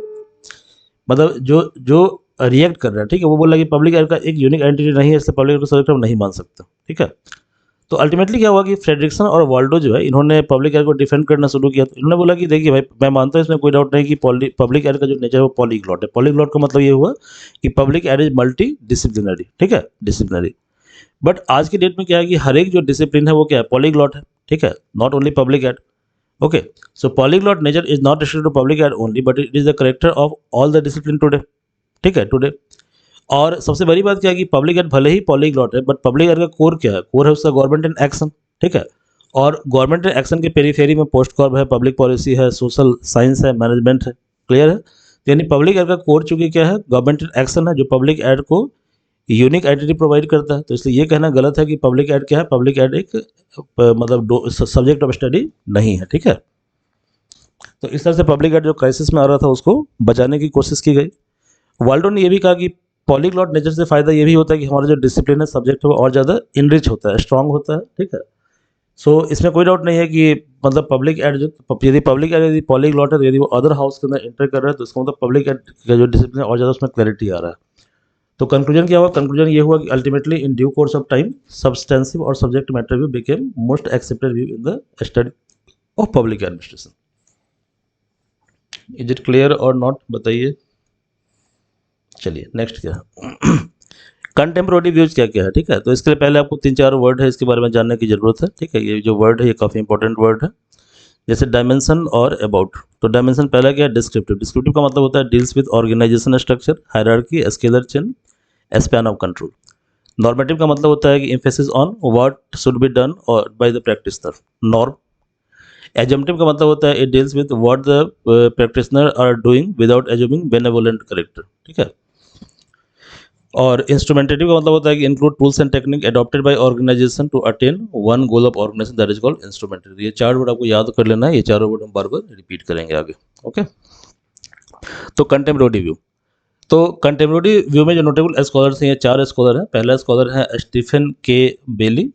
मतलब जो जो रिएक्ट कर रहा है, ठीक है, वो बोल रहा है कि पब्लिक एड का एक यूनिक आइडेंटिटी नहीं है, इसलिए पब्लिक एड को सब्जेक्ट हम नहीं मान सकते, ठीक है। तो अल्टीमेटली क्या हुआ कि फ्रेडरिक्सन और वाल्डो जो है, इन्होंने पब्लिक एड को डिफेंड करना शुरू किया। तो इन्होंने बोला कि देखिए भाई, मैं मानता हूँ इसमें कोई डाउट नहीं कि पब्लिक एड का जो नेचर है वो पॉलीग्लॉट है। पॉलीग्लॉट का मतलब ये हुआ कि public ad is multi disciplinary, ठीक है, डिसिप्लिनरी। बट आज की डेट में क्या है कि हर एक जो डिसिप्लिन है वो क्या है, पॉलीग्लॉट है, ठीक है, not only public ad. Okay, so polyglot nature is not restricted to public ad only, but it is the character of all the discipline today, ठीक है, टुडे। और सबसे बड़ी बात क्या है कि पब्लिक एड भले ही पॉलीग्लॉट है, बट पब्लिक एड का कोर क्या है, कोर है उसका गवर्नमेंट इन एक्शन, ठीक है। और गवर्नमेंट एक्शन के पेरीफेरी में पोस्ट कॉर्प है, पब्लिक पॉलिसी है, सोशल साइंस है, मैनेजमेंट है, क्लियर है। तो यानी पब्लिक एड का कोर चूंकि क्या है, गवर्नमेंट इन एक्शन है, जो पब्लिक एड को यूनिक आइडेंटिटी प्रोवाइड करता है। तो इसलिए ये कहना गलत है कि पब्लिक एड क्या है, पब्लिक एड एक मतलब सब्जेक्ट ऑफ स्टडी नहीं है, ठीक है। तो इस तरह से पब्लिक एड जो क्राइसिस में आ रहा था उसको बचाने की कोशिश की गई। वाल्डो ने यह भी कहा कि पॉलीग्लॉट नेचर से फ़ायदा ये भी होता है कि हमारा जो डिसिप्लिन है, सब्जेक्ट है, वो और ज़्यादा इनरिच होता है, स्ट्रांग होता है, ठीक है। सो इसमें कोई डाउट नहीं है कि मतलब पब्लिक एड जो, यदि पब्लिक एड यदि पॉलीग्लॉट है, तो यदि वो अदर हाउस के अंदर इंटर कर रहा है, तो इसका मतलब पब्लिक एड का जो डिसिप्लिन है और ज़्यादा उसमें क्लैरिटी आ रहा है। तो कंक्लूजन क्या हुआ, कंक्लूजन ये हुआ कि ultimately in due course of time substantive और subject matter view became most accepted view in the study of public administration. Is it clear or not, बताइए। चलिए नेक्स्ट क्या है, कंटेम्प्रोरी व्यूज क्या क्या है, ठीक है। तो इसके लिए पहले आपको 3-4 वर्ड है इसके बारे में जानने की जरूरत है, ठीक है। ये जो वर्ड है ये काफ़ी इंपॉर्टेंट वर्ड है, जैसे डायमेंशन और अबाउट। तो डायमेंशन पहला क्या है, डिस्क्रिप्टिव। डिस्क्रिप्टिव का मतलब होता है deals with organisation structure, hierarchy, scalar chain, span of control. Normative का मतलब होता है कि emphasis on what should be done और by the practitioner, norm. Assumptive का मतलब होता है it deals with what the practitioner are doing without assuming benevolent character, ठीक है। और इंस्ट्रूमेंटेटिव का मतलब होता है कि include tools and technique adopted by organisation to attain one goal of organisation, that is called instrumentative. ये 4 वर्ड आपको याद कर लेना है, ये चारों वर्ड हम बार बार रिपीट करेंगे आगे, ओके। तो कंटेम्प्रोरी व्यू, तो कंटेम्प्रोरी व्यू में जो नोटेबल स्कॉलर्स हैं, ये 4 स्कॉलर हैं। पहला स्कॉलर है स्टीफन के बेली,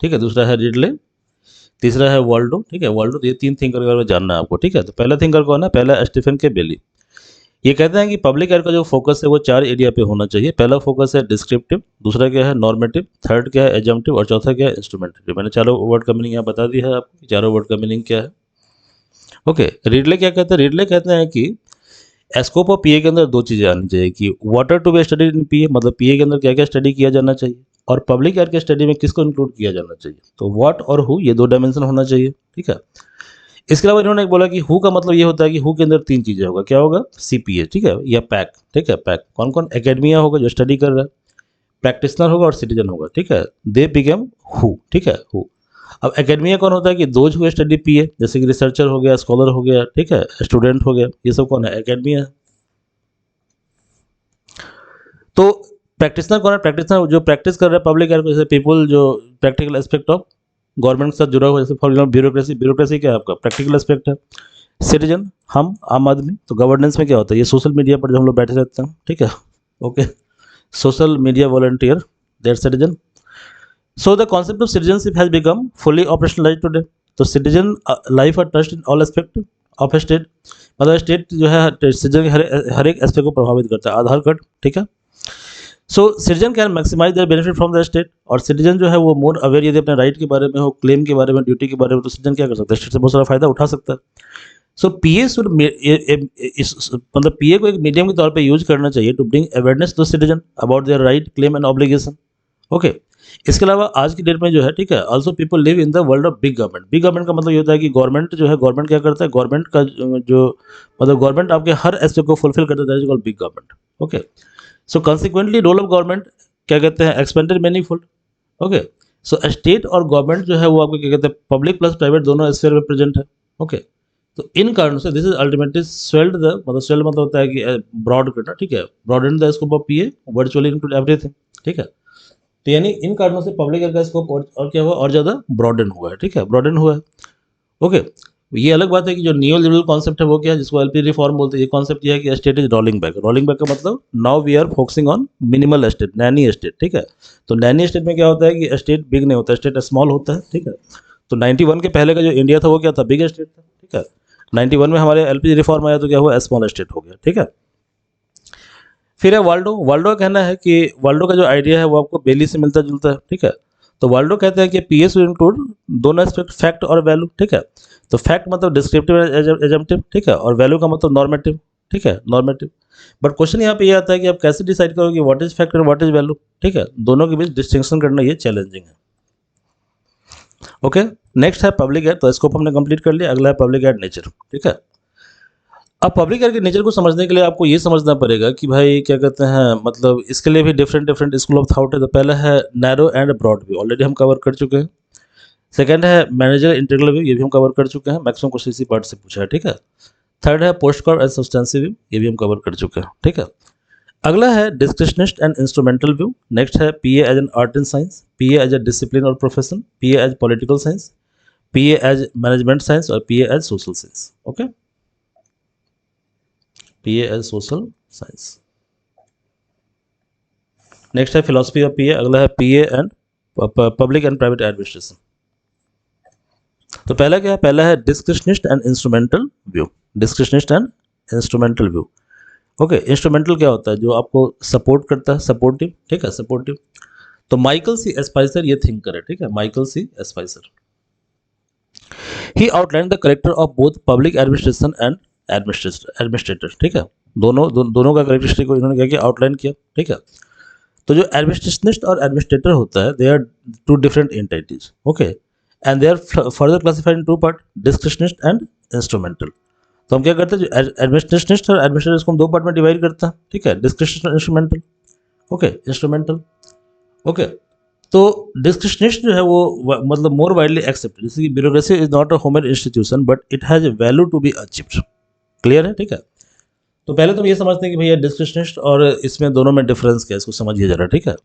ठीक है। दूसरा है रिडले, तीसरा है वाल्डो, ठीक है, वाल्डो। तो ये 3 थिंकर के बारे में जानना है आपको, ठीक है। तो पहला थिंकर कौन है, पहला स्टीफन के बेली। ये कहते हैं कि पब्लिक एड का जो फोकस है वो 4 एरिया पे होना चाहिए। पहला फोकस है डिस्क्रिप्टिव, दूसरा क्या है नॉर्मेटिव, थर्ड क्या है एजम्पटिव, और चौथा क्या है इंस्ट्रूमेंटेटिव। मैंने चारों वर्ड का मीनिंग यहाँ बता दिया है आपको, चारों वर्ड का मीनिंग क्या है, ओके। रिडले क्या कहते हैं, रिडले कहते हैं कि स्कोप ऑफ पीए के अंदर 2 चीज़ें आनी चाहिए कि what are to be study in PA, मतलब पीए के अंदर क्या क्या स्टडी किया जाना चाहिए, और पब्लिक एड के स्टडी में किसको इंक्लूड किया जाना चाहिए। तो व्हाट और हु, ये 2 डायमेंशन होना चाहिए, ठीक है। इसके अलावा इन्होंने बोला कि हु का मतलब ये होता है कि हु के अंदर 3 चीज़ें होगा, क्या होगा, सीपीए, ठीक है, या पैक, ठीक है। पैक कौन कौन, एकेडमिया होगा जो स्टडी कर रहा है, प्रैक्टिशनर होगा और सिटीजन होगा, ठीक है। दे बिकेम हु, ठीक है, हु। अब एकेडमिया कौन होता है कि दोज हु स्टडी पीए, जैसे कि रिसर्चर हो गया, स्कॉलर हो गया, ठीक है, स्टूडेंट हो गया, ये सब कौन है, एकेडमिया। तो प्रैक्टिशनर कौन है, प्रैक्टिशनर जो प्रैक्टिस कर रहा है पब्लिक एड, जैसे पीपल जो प्रैक्टिकल एस्पेक्ट ऑफ गवर्नमेंट के साथ जुड़ा हुआ, जैसे फॉर एग्जाम्पल ब्यूरोक्रेसी, ब्यूरोक्रेसी क्या है आपका, प्रैक्टिकल एस्पेक्ट है। सिटीजन, हम आम आदमी, तो गवर्नेंस में क्या होता है, ये सोशल मीडिया पर जो हम लोग बैठे रहते हैं, ठीक है, okay, social media volunteer, that citizen. So the concept of citizenship has become fully operationalise today. तो citizen life are touched in all aspect of state, मतलब स्टेट जो है सिटीजन के हर एक एस्पेक्ट को प्रभावित करता है। आधार कार्ड, ठीक है। So citizen can maximise their benefit from the state, और सिटीजन जो है वो मोर अवेयर, यदि अपने राइट के बारे में हो, क्लेम के बारे में, ड्यूटी के बारे में, तो सिटीजन क्या कर सकता है, स्टेट से बहुत सारा फायदा उठा सकता है। सो पीए शुड, मतलब पीए को एक मीडियम के तौर पे यूज करना चाहिए to bring awareness to citizen about their right, claim and obligation, okay. इसके अलावा आज की डेट में जो है, ठीक है, also people live in the world of big government. Big government का मतलब ये होता है कि गवर्नमेंट जो है, गवर्नमेंट क्या करता है, गवर्नमेंट का जो मतलब गवर्नमेंट आपके हर एस्पेक्ट को फुलफिल करता है, that is called big government, okay. So consequently role of government क्या कहते हैं, expanded manifold, okay. So state और गवर्नमेंट जो है वो आपको क्या कहते हैं, पब्लिक प्लस प्राइवेट दोनों स्फीयर में प्रेजेंट है, ओके। तो इन कारणों से this is ultimately swelled the, मतलब स्वेल्ड मतलब होता है कि ब्रॉड करना, ठीक है, broaden the scope of PA, virtually include everything, ठीक है। तो यानी इन कारणों से पब्लिक का स्कोप और क्या हुआ, और ज़्यादा ब्रॉडन हुआ है, ठीक है, ब्रॉडन हुआ है, ओके। ये अलग बात है कि जो नियो लिबरल कॉन्सेप्ट है वो क्या है, जिसको एलपी रिफॉर्म बोलते हैं, ये कॉन्सेप्ट ये है कि state is rolling back. Rolling back का मतलब now we are focusing on minimal state, nanny state, ठीक है। तो नैनी स्टेट में क्या होता है कि स्टेट बिग नहीं होता, स्टेट स्मॉल होता है, ठीक है। तो 91 के पहले का जो इंडिया था वो क्या था, बिग स्टेट था, ठीक है। 91 में हमारे एलपी रिफॉर्म आया तो क्या हुआ, स्मॉल स्टेट हो गया, ठीक है। फिर है वाल्डो। वाल्डो का कहना है कि वाल्डो का जो आइडिया है वो आपको बेली से मिलता जुलता है, ठीक है। तो वाल्डो कहते हैं कि पीएस विल इंक्लूड दोनों एस्पेक्ट, फैक्ट और वैल्यू, ठीक है। तो फैक्ट मतलब डिस्क्रिप्टिव एजम्पटिव, ठीक है, और वैल्यू का मतलब नॉर्मेटिव, ठीक है, नॉर्मेटिव। बट क्वेश्चन यहाँ पे ये आता है कि आप कैसे डिसाइड करोगे व्हाट इज फैक्ट और व्हाट इज वैल्यू, ठीक है। दोनों के बीच डिस्टिंक्शन करना ये चैलेंजिंग है। ओके, नेक्स्ट है पब्लिक एड। तो स्कोप हमने कंप्लीट कर लिया। अगला है पब्लिक एड नेचर, ठीक है। अब पब्लिक एड के नेचर को समझने के लिए आपको ये समझना पड़ेगा कि भाई क्या कहते हैं, मतलब इसके लिए भी different different school of thought है। तो पहला है narrow and broad view, already हम कवर कर चुके हैं। सेकंड है मैनेजर इंटीग्रल व्यू, ये भी हम कवर कर चुके हैं, मैक्सिमम क्वेश्चन इसी पार्ट से पूछा है, ठीक है। थर्ड है POSDCORB and substantive view, ये भी हम कवर कर चुके हैं, ठीक है। अगला है descriptionist and instrumental view. Next है PA as an art and science, PA as a discipline और profession, PA as political science, PA as management science और PA as social science. Okay, PA as social science. Next है philosophy of PA. अगला है PA and public and private administration. तो पहला क्या है, पहला है descriptionist and instrumental view. Descriptionist and instrumental view. Okay, instrumental क्या होता है, जो आपको सपोर्ट करता है, सपोर्टिव, ठीक है, सपोर्टिव। तो माइकल सी एस्पाइसर ये थिंकर है, ठीक है, Michael C Spicer. He outline the character of both public administration and administrator, ठीक है। दोनों का करेक्टरिस्टिक को इन्होंने क्या किया, आउटलाइन किया, ठीक है। तो जो एडमिनिस्ट्रेशनिस्ट और एडमिनिस्ट्रेटर होता है, they are two different entities, okay, and they are further classified in two part, descriptionist and instrumental. तो हम क्या करते हैं, जो एडमिनिस्ट्रेशनिस्ट और एडमिनिस्ट्रेटर को हम दो पार्ट में डिवाइड करते हैं, ठीक है, डिस्क्रिप्शनिस्ट और इंस्ट्रूमेंटल। Okay, instrumental. ओके, तो डिस्क्रिप्शनिस्ट जो है वो मतलब मोर वाइडली एक्सेप्टेड, जैसे कि bureaucracy is not a human institution but it has a value to be achieved. Clear है, ठीक है। तो पहले तो हम ये समझते हैं कि भैया डिस्क्रिप्शनिस्ट और इसमें दोनों में डिफरेंस क्या है, इसको समझिए जरा, ठीक है।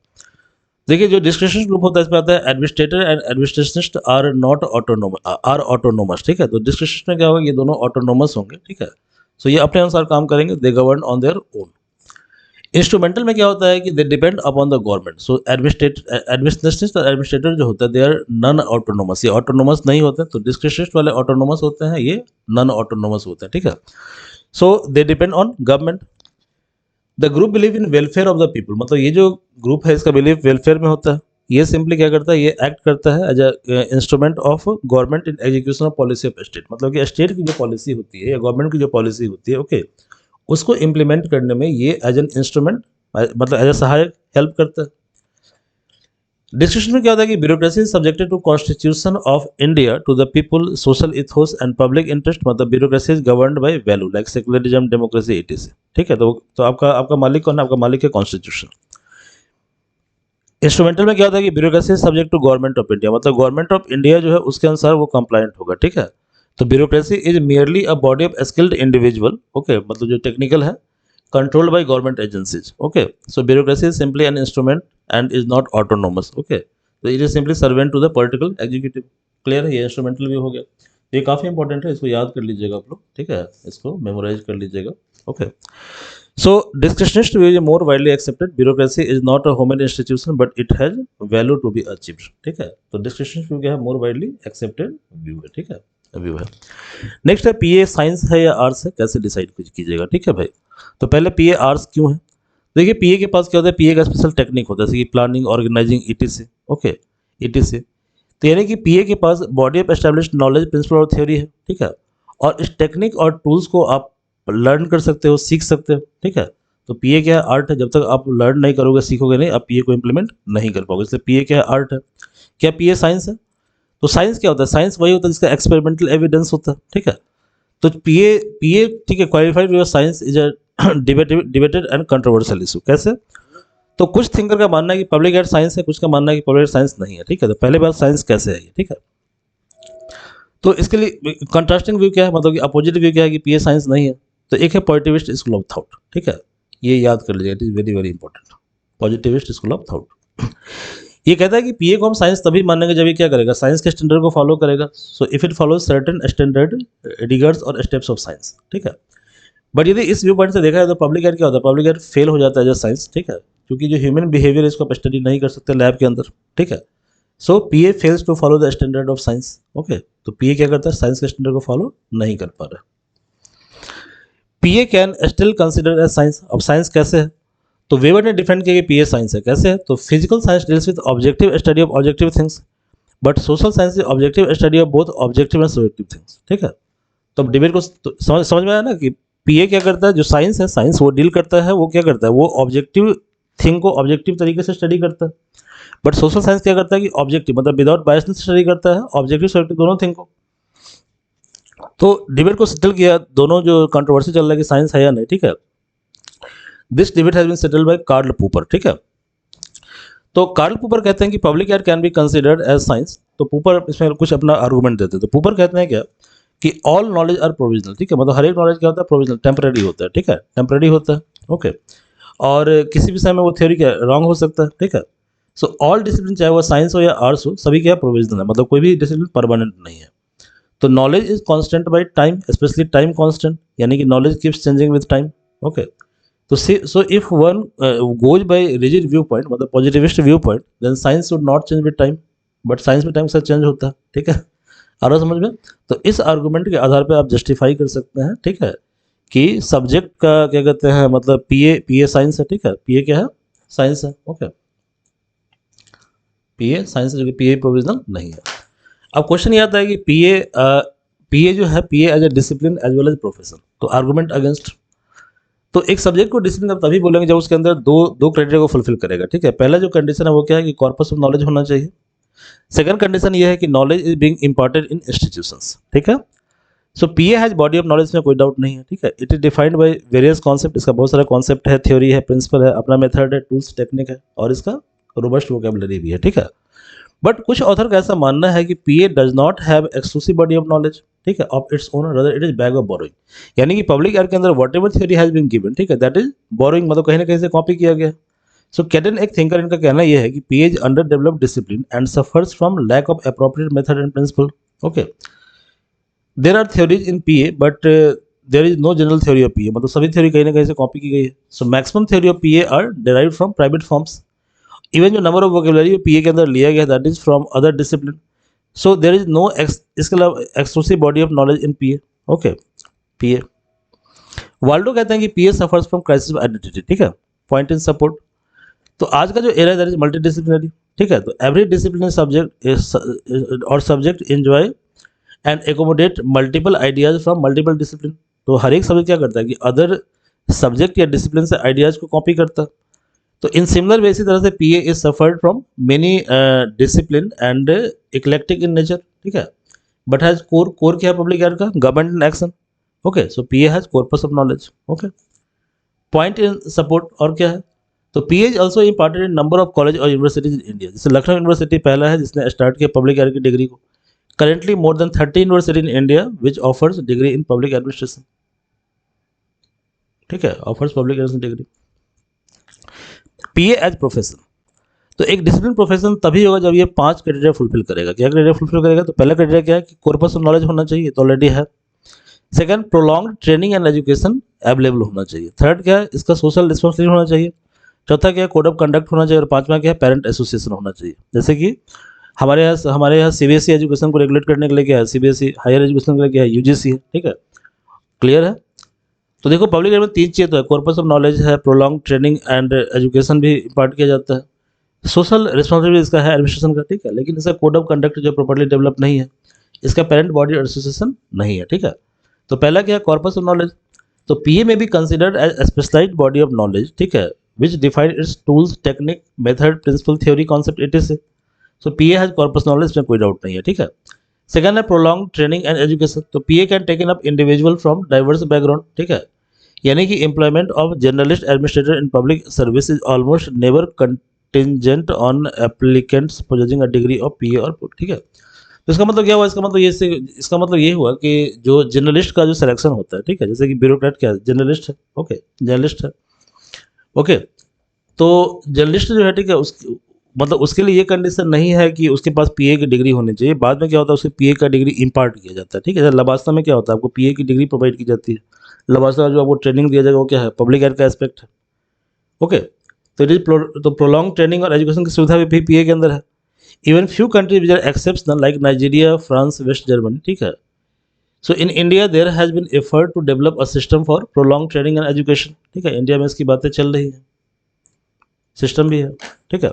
देखिए, जो डिस्क्रिप्शनिस्ट ग्रुप होता है इसमें आता है administrator and administrationist are not autonomous, ठीक है। तो डिस्क्रिप्शनिस्ट में क्या होगा, ये दोनों ऑटोनोमस होंगे, ठीक है। सो ये अपने अनुसार काम करेंगे, they govern on their own. Instrumental में क्या होता है कि they depend upon the government. So administrationist और एडमिनिस्ट्रेटर जो होता है, दे आर नॉन ऑटोनोमस, ये ऑटोनोमस नहीं होते। तो डिस्क्रिप्शनिस्ट वाले ऑटोनोमस होते हैं, ये नॉन ऑटोनोमस होते हैं, ठीक है। So they depend on government. The group believe in welfare of the people, मतलब ये जो ग्रुप है इसका बिलीव वेलफेयर में होता है। ये सिंपली क्या करता है, ये एक्ट करता है as a instrument of government in execution of policy of state, मतलब कि स्टेट की जो पॉलिसी होती है या गवर्नमेंट की जो पॉलिसी होती है, ओके, उसको इम्प्लीमेंट करने में ये एज एन इंस्ट्रूमेंट, मतलब एज अ सहायक हेल्प करता है। डिस्कशन में क्या होता है कि bureaucracy is subjected to constitution of India to the people, social ethos and public interest, मतलब bureaucracy is governed by value like secularism, democracy, etc, ठीक है। तो आपका आपका मालिक कौन है, आपका मालिक है कॉन्स्टिट्यूशन। इंस्ट्रूमेंटल में क्या होता है कि bureaucracy is subject to government of India, मतलब गवर्नमेंट ऑफ इंडिया जो है उसके अनुसार वो कंप्लायंट होगा, ठीक है। तो bureaucracy is merely a body of skilled individual, okay, मतलब जो टेक्निकल है, controlled by government agencies, okay. So bureaucracy is simply an instrument and is not autonomous, okay. So it is simply servant to the political executive. Clear है, ये instrumental भी हो गया। ये काफ़ी इंपॉर्टेंट है, इसको याद कर लीजिएगा आप लोग, ठीक है, इसको मेमोराइज कर लीजिएगा, okay. So descriptionist view is more widely accepted, bureaucracy is not a human institution but it has value to be achieved, ठीक है। तो डिस्क्रिप्शनिस्ट व्यू क्या है, मोर वाइडली एक्सेप्टेड व्यू है, ठीक है, व्यू है। नेक्स्ट है पीए साइंस है या आर्ट्स है, कैसे डिसाइड कीजिएगा, ठीक है भाई। तो पहले पीए आर्ट्स क्यों है, देखिए पीए के पास क्या होता है, पीए का स्पेशल टेक्निक होता है, जैसे कि planning, organising, etc, okay, etc. तो यानी कि पीए के पास body of established knowledge, principle और थ्योरी है, ठीक है। और इस टेक्निक और टूल्स को आप लर्न कर सकते हो, सीख सकते हो, ठीक है। तो पीए क्या है, आर्ट है। जब तक आप लर्न नहीं करोगे, सीखोगे नहीं, आप पीए को इंप्लीमेंट नहीं कर पाओगे, इसलिए पीए क्या है, आर्ट है। क्या पीए साइंस है, तो साइंस क्या होता है, साइंस वही होता है जिसका एक्सपेरिमेंटल एविडेंस होता है, ठीक है। तो पीए पीए ठीक है, qualified your science is a debated and controversial issue. कैसे, तो कुछ थिंकर का मानना है कि पब्लिक एड साइंस है, कुछ का मानना है कि पब्लिक एड साइंस नहीं है, ठीक है। तो पहले बात साइंस कैसे है, ठीक है। तो इसके लिए कंट्रास्टिंग व्यू क्या है, मतलब कि अपोजिट व्यू क्या है कि पीए साइंस नहीं है। तो एक है पॉजिटिविस्ट स्कूल ऑफ थॉट, ठीक है, ये याद कर लीजिए, it is very very important, positivist school of thought. ये कहता है कि पीए को हम साइंस तभी मानेंगे जब ये क्या करेगा, साइंस के स्टैंडर्ड को फॉलो करेगा। So if it follows certain standard riggers और स्टेप्स ऑफ साइंस, ठीक है। बट यदि इस व्यू पॉइंट से देखा जाए तो पब्लिक एयर क्या होता है, पब्लिक एयर फेल हो जाता है जब साइंस, ठीक है, क्योंकि जो ह्यूमन बिहेवियर इसको आप स्टडी नहीं कर सकते लैब के अंदर, ठीक है। So PA fails to follow the standard of science, okay. तो पीए क्या करता है, साइंस के स्टैंडर्ड को फॉलो नहीं कर पा रहा। PA can still consider as science. अब साइंस कैसे है, तो वेबर ने डिफाइन किया कि पीए साइंस है। कैसे है, तो physical science deals with objective study of objective things, but social science is objective study of both objective and subjective things, ठीक है। तो अब डिबेट को तो समझ में आया ना कि पीए क्या करता है, जो साइंस है, साइंस वो डील करता है, वो क्या करता है, वो ऑब्जेक्टिव थिंग को ऑब्जेक्टिव तरीके से स्टडी करता है। बट सोशल साइंस क्या करता है कि ऑब्जेक्टिव मतलब विदाउट बायसनेस स्टडी करता है, ऑब्जेक्टिव सब्जेक्टिव दोनों थिंग को। तो डिबेट को सेटल किया, दोनों जो कंट्रोवर्सी चल रहा है कि साइंस है या नहीं, ठीक है। This debate has been settled by Karl Popper, ठीक है। तो कार्ल पूपर कहते हैं कि public air can be considered as science. तो पूपर इसमें कुछ अपना आर्गूमेंट देते हैं। तो पूपर कहते हैं क्या कि ऑल नॉलेज आर प्रोविजनल, ठीक है, मतलब हर एक नॉलेज क्या होता है, प्रोविजनल, टेम्परेरी होता है, ठीक है, टेम्परेरी होता है, ओके। और किसी भी समय में वो थ्योरी क्या रॉन्ग हो सकता है, ठीक है। सो ऑल डिसिप्लिन, चाहे वो साइंस हो या आर्ट्स हो, सभी क्या प्रोविजनल है, मतलब कोई भी डिसिप्लिन परमानेंट नहीं है। तो knowledge is constant by time, specially time constant, यानी कि knowledge keeps changing with time, okay. तो so if one goes by rigid view point, मतलब positivist view point, then science should not change with time, but science में time से change होता है, ठीक है। आ रहा समझ में। तो इस आर्गूमेंट के आधार पे आप जस्टिफाई कर सकते हैं, ठीक है, कि सब्जेक्ट का क्या कहते हैं, मतलब पीए पीए साइंस है, ठीक है, पीए क्या है, साइंस है, ओके। पीए साइंस है, जो कि पीए प्रोविजनल नहीं है। अब क्वेश्चन ये आता है कि पीए जो है, PA as a discipline as well as profession. तो आर्गूमेंट अगेंस्ट, तो एक सब्जेक्ट को डिसिप्लिन आप तभी बोलेंगे जब उसके अंदर दो दो क्राइटेरिया को फुलफिल करेगा, ठीक है। पहला जो कंडीशन है वो क्या है कि कॉर्पस ऑफ नॉलेज होना चाहिए। सेकंड कंडीशन ये है कि knowledge is being imparted in institutions, ठीक है। So PA has body of knowledge में कोई डाउट नहीं है, ठीक है। It is defined by various concept, इसका बहुत सारा कॉन्सेप्ट है, थ्योरी है, प्रिंसिपल है, अपना मेथड है, टूल्स, टेक्निक है, और इसका रोबस्ट वोकेबलरी भी है, ठीक है। बट कुछ ऑथर का ऐसा मानना है कि PA does not have exclusive body of knowledge, ठीक है, of its own, rather it is bag of borrowing. यानी कि पब्लिक एयर के अंदर whatever theory has been given, ठीक है, दैट इज बोरोइंग, मतलब कहीं ना कहीं से कॉपी किया गया। सो कैटन, एक थिंकर, इनका कहना यह है कि PA is under developed discipline and suffers from lack of appropriate method and principle, okay. There are theories in PA but there is no general theory of PA, मतलब सभी थ्योरी कहीं ना कहीं से कॉपी की गई है। सो maximum theory of PA are derived from private forms. Even जो नंबर ऑफ वोकेबलरी पीए के अंदर लिया गया that is from other discipline. So there is no इसके अलावा exclusive body of knowledge in PA, okay, PA. Waldo कहते हैं कि PA suffers from crisis of identity, ठीक है, पॉइंट इन सपोर्ट। तो आज का जो एरा है दैट इज मल्टी डिसिप्लिनरी, ठीक है। तो एवरी डिसिप्लिन सब्जेक्ट और subject enjoy and accommodate multiple ideas from multiple discipline. तो हर एक सब्जेक्ट क्या करता है कि अदर सब्जेक्ट या डिसिप्लिन से आइडियाज को कॉपी करता है। तो इन सिमिलर वे इसी तरह से PA is suffered from many discipline and eclectic in nature, ठीक है, बट हैज कोर क्या है पब्लिक एयर का, government and action, okay. So PA has corpus of knowledge, okay. Point in support और क्या है, तो PA is also imparted in number of college और यूनिवर्सिटीज इन इंडिया। जैसे लखनऊ यूनिवर्सिटी पहला है जिसने स्टार्ट किया पब्लिक एयर की डिग्री को। Currently, more than 30 university in India which offers degree in public administration, ठीक है, offers public administration degree। PA as profession, तो एक डिसिप्लिन प्रोफेशन तभी होगा जब ये 5 क्राइटेरिया फुलफिल करेगा। क्या क्राइटेरिया फुलफिल करेगा, तो पहला क्राइटेरिया क्या है कि कॉर्पस ऑफ नॉलेज होना चाहिए, तो ऑलरेडी है। Second, prolong training and education available होना चाहिए। थर्ड क्या है, इसका सोशल रिस्पॉन्सिबिलिटी होना चाहिए। चौथा क्या है, कोड ऑफ कंडक्ट होना चाहिए। और पांचवा क्या है, पेरेंट एसोसिएशन होना चाहिए। जैसे कि हमारे यहाँ सीबीएसई एजुकेशन को रेगुलेट करने के लिए क्या है, सीबीएसई हायर एजुकेशन के लिए क्या है, यूजीसी है, ठीक है, क्लियर है। तो देखो पब्लिक एयर में 3 चीज़ तो है, कॉर्पस ऑफ नॉलेज है, प्रोलॉन्ग ट्रेनिंग एंड एजुकेशन भी इम्पार्ट किया जाता है। सोशल रिस्पॉन्सिबिलिटी इसका है एडमिनिस्ट्रेशन का, ठीक है, लेकिन इसका कोड ऑफ कंडक्ट जो प्रॉपर्ली डेवलप नहीं है, इसका पेरेंट बॉडी एसोसिएशन नहीं है, ठीक है। तो पहला क्या है, कॉर्पस ऑफ नॉलेज। तो पीए में भी considered as specialised body of knowledge, ठीक है, which define its tools, technique, method, principle, theory, concept, it. So PA has corpus knowledge, इसमें कोई डाउट नहीं है, ठीक है। सेकंड है प्रोलॉन्ग ट्रेनिंग एंड एजुकेशन। तो PA can taken up individual from diverse background, ठीक है, यानी कि employment of journalist administrator in public service is almost never contingent on applicants possessing a degree of PA और, ठीक है। तो इसका मतलब क्या हुआ, इसका मतलब ये हुआ कि जो जर्नलिस्ट का जो सिलेक्शन होता है, ठीक है, जैसे कि ब्यूरोक्रेट क्या है, जर्नलिस्ट है, ओके, जर्नलिस्ट है, ओके। तो जर्नलिस्ट जो है, ठीक है, मतलब उसके लिए ये कंडीशन नहीं है कि उसके पास पीए की डिग्री होनी चाहिए। बाद में क्या होता है, उसे पीए का डिग्री इम्पार्ट किया जाता है, ठीक है। जैसे लबास्ता में क्या होता है, आपको पीए की डिग्री प्रोवाइड की जाती है। लबास्ता का जो आपको ट्रेनिंग दिया जाएगा वो क्या है, पब्लिक हेल्थ का एस्पेक्ट है। ओके, तो इट इज तो प्रोलॉन्ग ट्रेनिंग और एजुकेशन की सुविधा भी पीए के अंदर है। Even few countries which are exceptional like Nigeria, France, West Germany, ठीक है। So in India there has been effort to develop a system for prolong training and education, ठीक है। इंडिया में इसकी बातें चल रही है, सिस्टम भी है, ठीक है।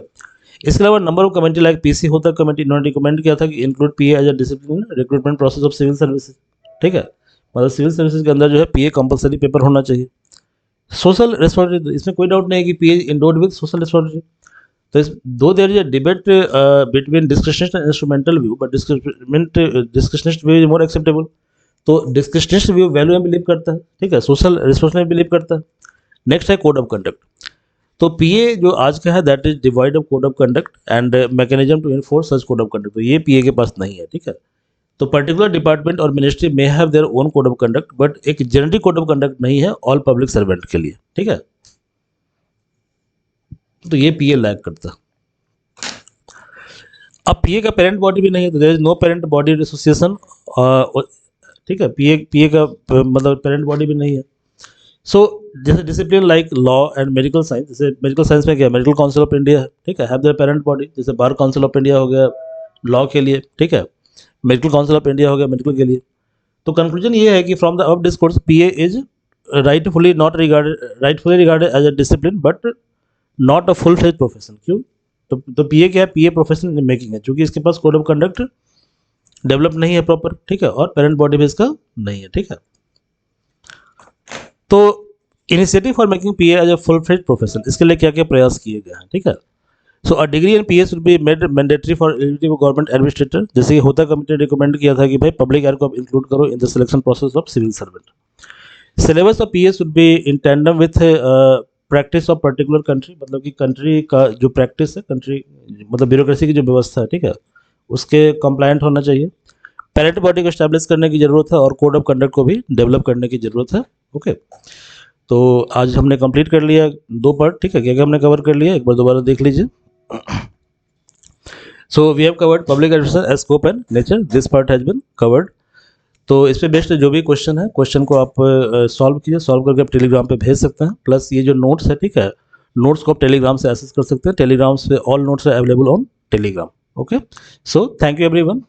इसके अलावा number of committee like PC होता है कमेटी, इन्होंने रिकमेंड किया था कि include PA as a discipline recruitment process of civil services, ठीक है। मतलब सिविल सर्विसेज के अंदर जो है पीए कंपलसरी पेपर होना चाहिए। सोशल रिस्पॉन्सिबिलिटी, इसमें कोई डाउट नहीं है कि PA endowed with social responsibility. तो इस though there is a debate between discretionist and instrumental view, but discretionist view is more acceptable. तो डिस्क्रिशनिस्ट व्यू वैल्यू में बिलीव करता है, ठीक है, सोशल रिस्पॉन्सिबिलिटी बिलीव करता है। नेक्स्ट है कोड ऑफ कंडक्ट। तो पीए जो आज का है that is divide of code of conduct and mechanism to enforce such code of conduct, तो ये पीए के पास नहीं है, ठीक है। तो पर्टिकुलर डिपार्टमेंट और मिनिस्ट्री में have their own code of conduct, but एक जनरल कोड ऑफ कंडक्ट नहीं है ऑल पब्लिक सर्वेंट के लिए, ठीक है। तो ये पीए लैग करता है। अब पीए का पेरेंट बॉडी भी नहीं है, तो there is no parent body association, ठीक है। पीए का मतलब पेरेंट बॉडी भी नहीं है। सो जैसे discipline like law and medical science, जैसे मेडिकल साइंस में क्या है, मेडिकल काउंसिल ऑफ इंडिया है, ठीक है, हैव देयर पेरेंट बॉडी। जैसे बार काउंसिल ऑफ इंडिया हो गया लॉ के लिए, ठीक है, मेडिकल काउंसिल ऑफ इंडिया हो गया मेडिकल के लिए। तो कंक्लूजन ये है कि from the above discourse PA is rightfully regarded as a discipline but not a full fledge profession. क्यों? तो पीए क्या है, पीए प्रोफेशन इन मेकिंग है, क्योंकि इसके पास कोड ऑफ कंडक्ट डेवलप नहीं है प्रॉपर, ठीक है, और पेरेंट बॉडी भी इसका नहीं है, ठीक है। तो initiative for making PA as a full fledge profession, इसके लिए क्या क्या प्रयास किए गए हैं, ठीक है। So a degree in PA should be made mandatory for eligible government administrator, जैसे कि होता कमिटी ने रिकमेंड किया था कि भाई पब्लिक एयर को आप इंक्लूड करो in the selection process of civil servant. Syllabus of PA should be in tandem with practice of particular country, मतलब कि कंट्री का जो प्रैक्टिस है, कंट्री मतलब ब्यूरोक्रेसी की जो व्यवस्था है, ठीक है, उसके कंप्लायंट होना चाहिए। पेरेंट बॉडी को स्टैब्लिश करने की जरूरत है और कोड ऑफ कंडक्ट को भी डेवलप करने की जरूरत है। ओके, तो आज हमने कंप्लीट कर लिया 2 पार्ट, ठीक है। क्या क्या हमने कवर कर लिया एक बार दोबारा देख लीजिए। So we have covered public administration scope and nature, this part has been covered. तो इस पे बेस्ड जो भी क्वेश्चन है, क्वेश्चन को आप सॉल्व कीजिए, सॉल्व करके आप टेलीग्राम पे भेज सकते हैं। प्लस ये जो नोट्स है, ठीक है, नोट्स को आप टेलीग्राम से एक्सेस कर सकते हैं। टेलीग्राम से all notes are available on Telegram. Okay, so thank you everyone.